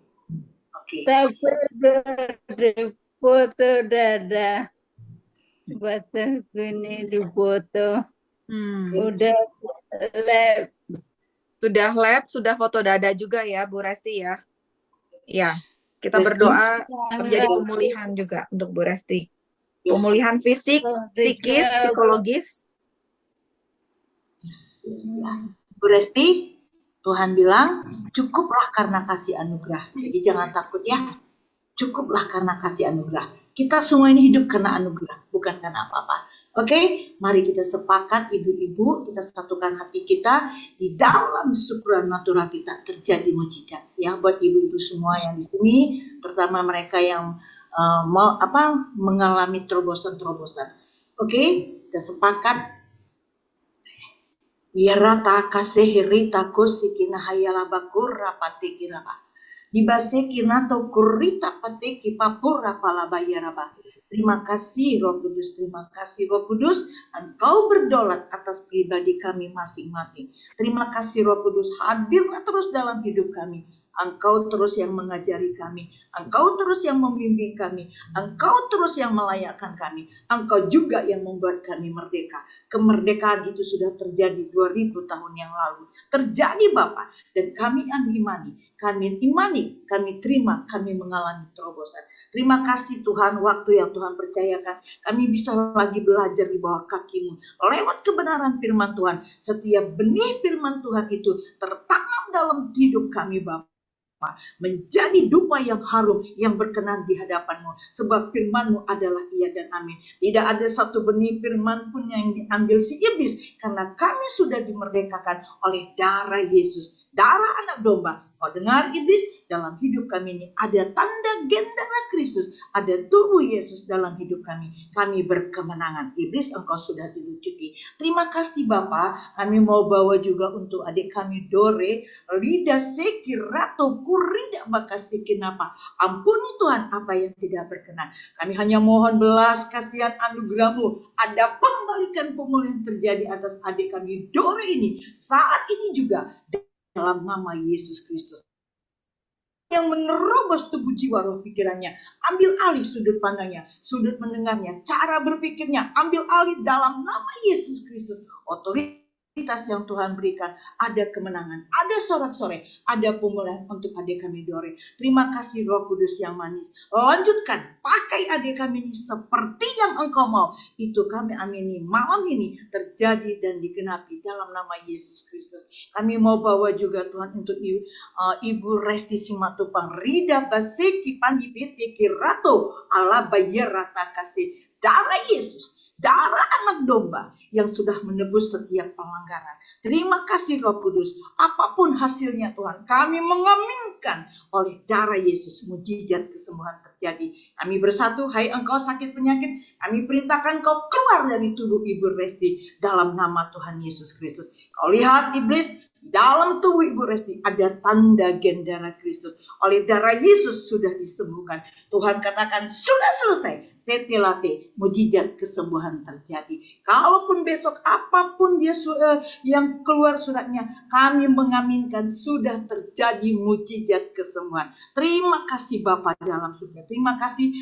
Tapi di foto dada. Batanku ini di foto. Udah lab. Sudah lab, sudah foto dada juga ya Bu Resti ya? Iya. Kita berdoa terjadi pemulihan juga untuk Bu Resti. Pemulihan fisik, psikis, psikologis. Bu Resti, Tuhan bilang cukuplah karena kasih anugerah. Jadi jangan takut ya. Cukuplah karena kasih anugerah. Kita semua ini hidup karena anugerah, bukan karena apa-apa. Oke, mari kita sepakat ibu-ibu, kita satukan hati kita di dalam supranatural kita terjadi mujizat. Ya, buat ibu-ibu semua yang di sini, terutama mereka yang mengalami terobosan-terobosan. Oke, kita sepakat. Yarata kasehirita kosikina hayala bakura patikiraba. Dibase kinato kurita pateki papura palabayaraba. Terima kasih Roh Kudus, terima kasih Roh Kudus, Engkau berdaulat atas pribadi kami masing-masing. Terima kasih Roh Kudus, hadirlah terus dalam hidup kami. Engkau terus yang mengajari kami, Engkau terus yang membimbing kami, Engkau terus yang melayakkan kami, Engkau juga yang membuat kami merdeka. Kemerdekaan itu sudah terjadi 2000 tahun yang lalu. Terjadi Bapa, dan kami imani, kami terima, kami mengalami terobosan. Terima kasih Tuhan, waktu yang Tuhan percayakan, kami bisa lagi belajar di bawah kaki-Mu. Lewat kebenaran firman Tuhan, setiap benih firman Tuhan itu tertanam dalam hidup kami Bapa. Menjadi dupa yang harum yang berkenan di hadapan-Mu, sebab firman-Mu adalah iya dan amin. Tidak ada satu benih firman pun yang diambil si iblis, karena kami sudah dimerdekakan oleh darah Yesus, darah anak domba. Kau dengar iblis, dalam hidup kami ini ada tanda gendera Kristus, ada tubuh Yesus dalam hidup kami. Kami berkemenangan. Iblis, engkau sudah dilucuti. Terima kasih Bapa. Kami mau bawa juga untuk adik kami Dore, Rida Seki Rato Kurida Bakasi Kenapa. Ampuni Tuhan apa yang tidak berkenan. Kami hanya mohon belas kasihan anugerah-Mu. Ada pembalikan pemulihan terjadi atas adik kami Dore ini. Saat ini juga dalam nama Yesus Kristus. Yang menerobos tubuh jiwa roh pikirannya. Ambil alih sudut pandangnya, sudut mendengarnya, cara berpikirnya. Ambil alih dalam nama Yesus Kristus. Otoritas yang Tuhan berikan, ada kemenangan, ada sorak-sorai, ada pemulihan untuk adik kami Dore. Terima kasih Roh Kudus yang manis. Lanjutkan, pakai adik kami ini seperti yang Engkau mau. Itu kami amini malam ini terjadi dan digenapi dalam nama Yesus Kristus. Kami mau bawa juga Tuhan untuk Ibu Resti Simatupang, Rida Baseki Panji Pitiki Rato ala bayar rata kasih darah Yesus. Darah anak domba yang sudah menebus setiap pelanggaran. Terima kasih Roh Kudus. Apapun hasilnya Tuhan, kami mengaminkan oleh darah Yesus. Mujizat kesembuhan terjadi. Kami bersatu, hai engkau sakit penyakit, kami perintahkan kau keluar dari tubuh Ibu Resti dalam nama Tuhan Yesus Kristus. Kau lihat iblis, dalam tubuh Ibu Resti ada tanda gendera Kristus. Oleh darah Yesus sudah disembuhkan. Tuhan katakan sudah selesai. Tetelate, mujizat kesembuhan terjadi. Kalaupun besok apapun dia yang keluar suratnya, kami mengaminkan sudah terjadi mujizat kesembuhan. Terima kasih Bapa dalam surga. Terima kasih.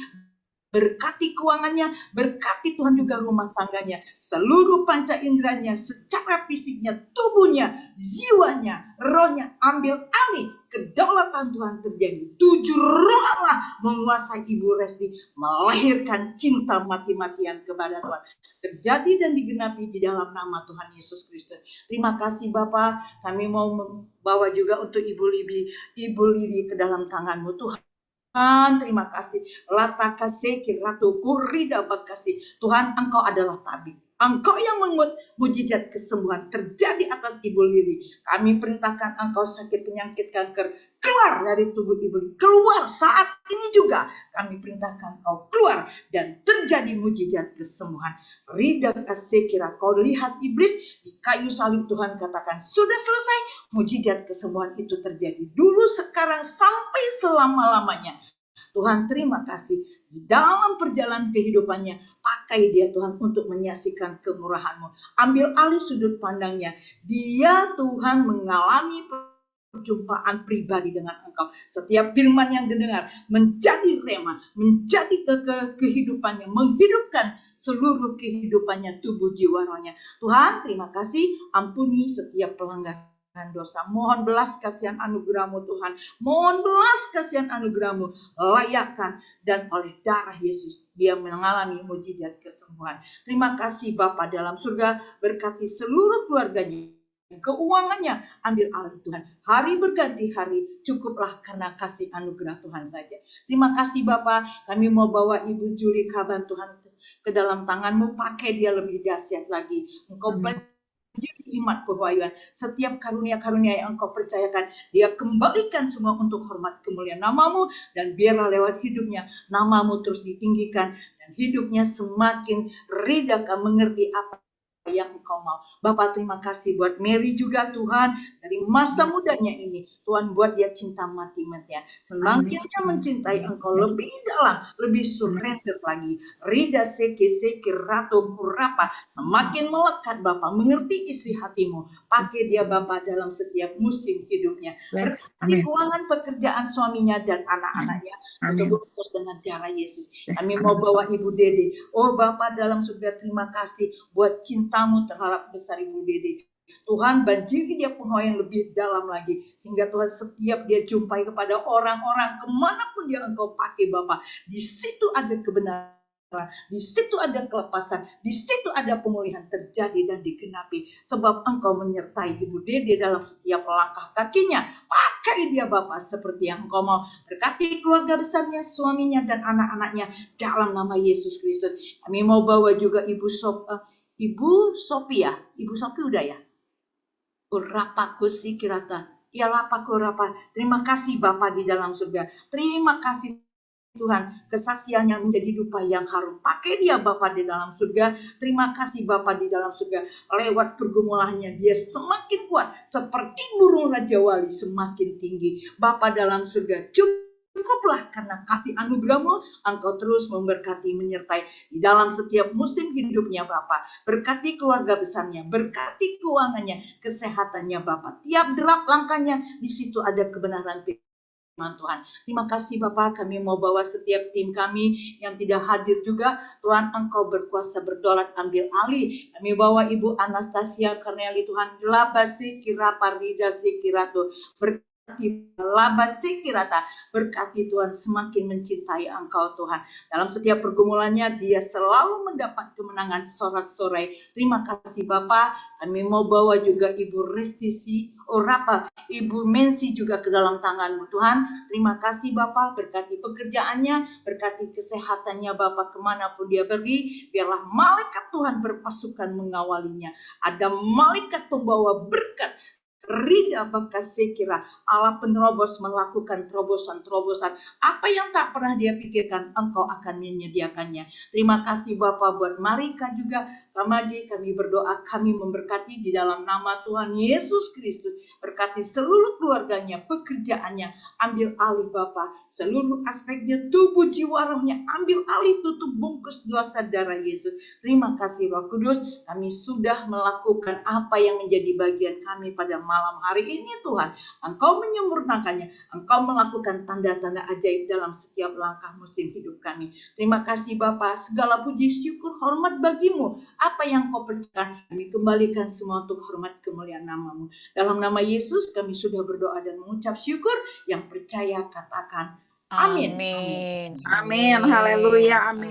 Berkati keuangannya, berkati Tuhan juga rumah tangganya, seluruh panca inderanya, secara fisiknya, tubuhnya, jiwanya, rohnya, ambil alih, kedaulatan Tuhan terjadi. 7 roh Allah menguasai Ibu Resti, melahirkan cinta mati-matian kepada Tuhan. Terjadi dan digenapi di dalam nama Tuhan Yesus Kristus. Terima kasih Bapak, kami mau membawa juga untuk Ibu Lili ke dalam tangan-Mu Tuhan. Terima kasih. Lata kasih kiratu kurida bakasih. Tuhan, Engkau adalah tabib. Engkau yang membuat mujizat kesembuhan terjadi atas Ibu Lili. Kami perintahkan Engkau sakit penyakit kanker keluar dari tubuh Ibu Lili. Keluar saat ini juga. Kami perintahkan Engkau keluar dan terjadi mujizat kesembuhan. Rida kasih kira kau lihat iblis di kayu salib. Tuhan katakan sudah selesai. Mujizat kesembuhan itu terjadi dulu, sekarang, sampai selama-lamanya. Tuhan terima kasih. Di dalam perjalanan kehidupannya, pakai dia Tuhan untuk menyaksikan kemurahan-Mu. Ambil alih sudut pandangnya. Dia Tuhan mengalami perjumpaan pribadi dengan Engkau. Setiap firman yang didengar menjadi rema, menjadi kehidupannya, menghidupkan seluruh kehidupannya, tubuh jiwa rohnya. Tuhan terima kasih, ampuni setiap pelanggaran dosa. Mohon belas kasihan anugerah-Mu Tuhan. Mohon belas kasihan anugerah-Mu. Layakkan, dan oleh darah Yesus dia mengalami mujizat kesembuhan. Terima kasih Bapa dalam surga, berkati seluruh keluarganya. keuangannya ambil alih Tuhan. Hari berganti hari, cukuplah karena kasih anugerah Tuhan saja. Terima kasih Bapa, kami mau bawa Ibu Juli Kaban Tuhan ke dalam tangan-Mu, pakai dia lebih dahsyat lagi. Engkau banjiri iman kewahyuan, setiap karunia-karunia yang Engkau percayakan, dia kembalikan semua untuk hormat kemuliaan nama-Mu, dan biarlah lewat hidupnya nama-Mu terus ditinggikan, dan hidupnya semakin ridha mengerti apa yang Engkau mau. Bapak, terima kasih buat Mary juga Tuhan, dari masa mudanya ini Tuhan buat dia cinta mati-matian, semakin dia mencintai Engkau lebih dalam, lebih surrender lagi. Rida seke rato kurapa, semakin melekat Bapak, mengerti isi hatimu. Pakai dia Bapak dalam setiap musim hidupnya. Berkati keuangan pekerjaan suaminya dan anak-anaknya untuk berfokus dengan darah Yesus. Kami mau bawa Ibu Dede. Oh Bapak dalam surga, terima kasih buat cintamu terhadap besar Ibu Dede. Tuhan banjiri dia penghawayan lebih dalam lagi, sehingga Tuhan setiap dia jumpai kepada orang-orang kemanapun dia Engkau pakai Bapak, di situ ada kebenaran, di situ ada kelepasan, di situ ada pemulihan terjadi dan digenapi, sebab Engkau menyertai Ibu Dede dalam setiap langkah kakinya. Pakai dia Bapak seperti yang Engkau mau. Berkati keluarga besarnya, suaminya dan anak-anaknya dalam nama Yesus Kristus. Kami mau bawa juga Ibu Sophia. Ibu Sophia udah ya? Urapa kusi kirata. Ya lapaku rapa. Terima kasih Bapak di dalam surga. Terima kasih Tuhan, kesaksiannya menjadi dupa yang harum. Pakai dia Bapak di dalam surga. Terima kasih Bapak di dalam surga. Lewat pergumulannya dia semakin kuat, seperti burung Raja Wali semakin tinggi. Bapak dalam surga, cukuplah karena kasih anugerah-Mu, Engkau terus memberkati, menyertai di dalam setiap musim hidupnya Bapak. Berkati keluarga besarnya, berkati keuangannya, kesehatannya Bapak. Tiap derap langkahnya, di situ ada kebenaran Tuhan. Terima kasih Bapak, kami mau bawa setiap tim kami yang tidak hadir juga. Tuhan Engkau berkuasa berdaulat, ambil alih. Kami bawa Ibu Anastasia Karneli Tuhan, labasi kira parida sikirato. Labasi kirata, berkati Tuhan semakin mencintai Engkau Tuhan. Dalam setiap pergumulannya dia selalu mendapat kemenangan sorak-sorai. Terima kasih Bapak. Kami mau bawa juga Ibu Restisi Orapa, Ibu Mensi juga ke dalam tangan-Mu Tuhan. Terima kasih Bapak, berkati pekerjaannya, berkati kesehatannya Bapak kemanapun dia pergi. Biarlah malaikat Tuhan berpasukan mengawalinya. Ada malaikat pembawa berkat. Rida bakasi kira Allah penerobos melakukan terobosan-terobosan. Apa yang tak pernah dia pikirkan, Engkau akan menyediakannya. Terima kasih Bapak buat Marika juga. Ramaji, kami berdoa, kami memberkati di dalam nama Tuhan Yesus Kristus. Berkati seluruh keluarganya, pekerjaannya, ambil alih Bapak. Seluruh aspeknya, tubuh, jiwa, rohnya, ambil alih, tutup bungkus dosa darah Yesus. Terima kasih Roh Kudus, kami sudah melakukan apa yang menjadi bagian kami pada malam hari ini Tuhan. Engkau menyempurnakannya, Engkau melakukan tanda-tanda ajaib dalam setiap langkah musim hidup kami. Terima kasih Bapa, segala puji syukur hormat bagimu. Apa yang Kau percayakan, kami kembalikan semua untuk hormat kemuliaan nama-Mu. Dalam nama Yesus kami sudah berdoa dan mengucap syukur. Yang percaya katakan amin. Amin. Haleluya. Amin.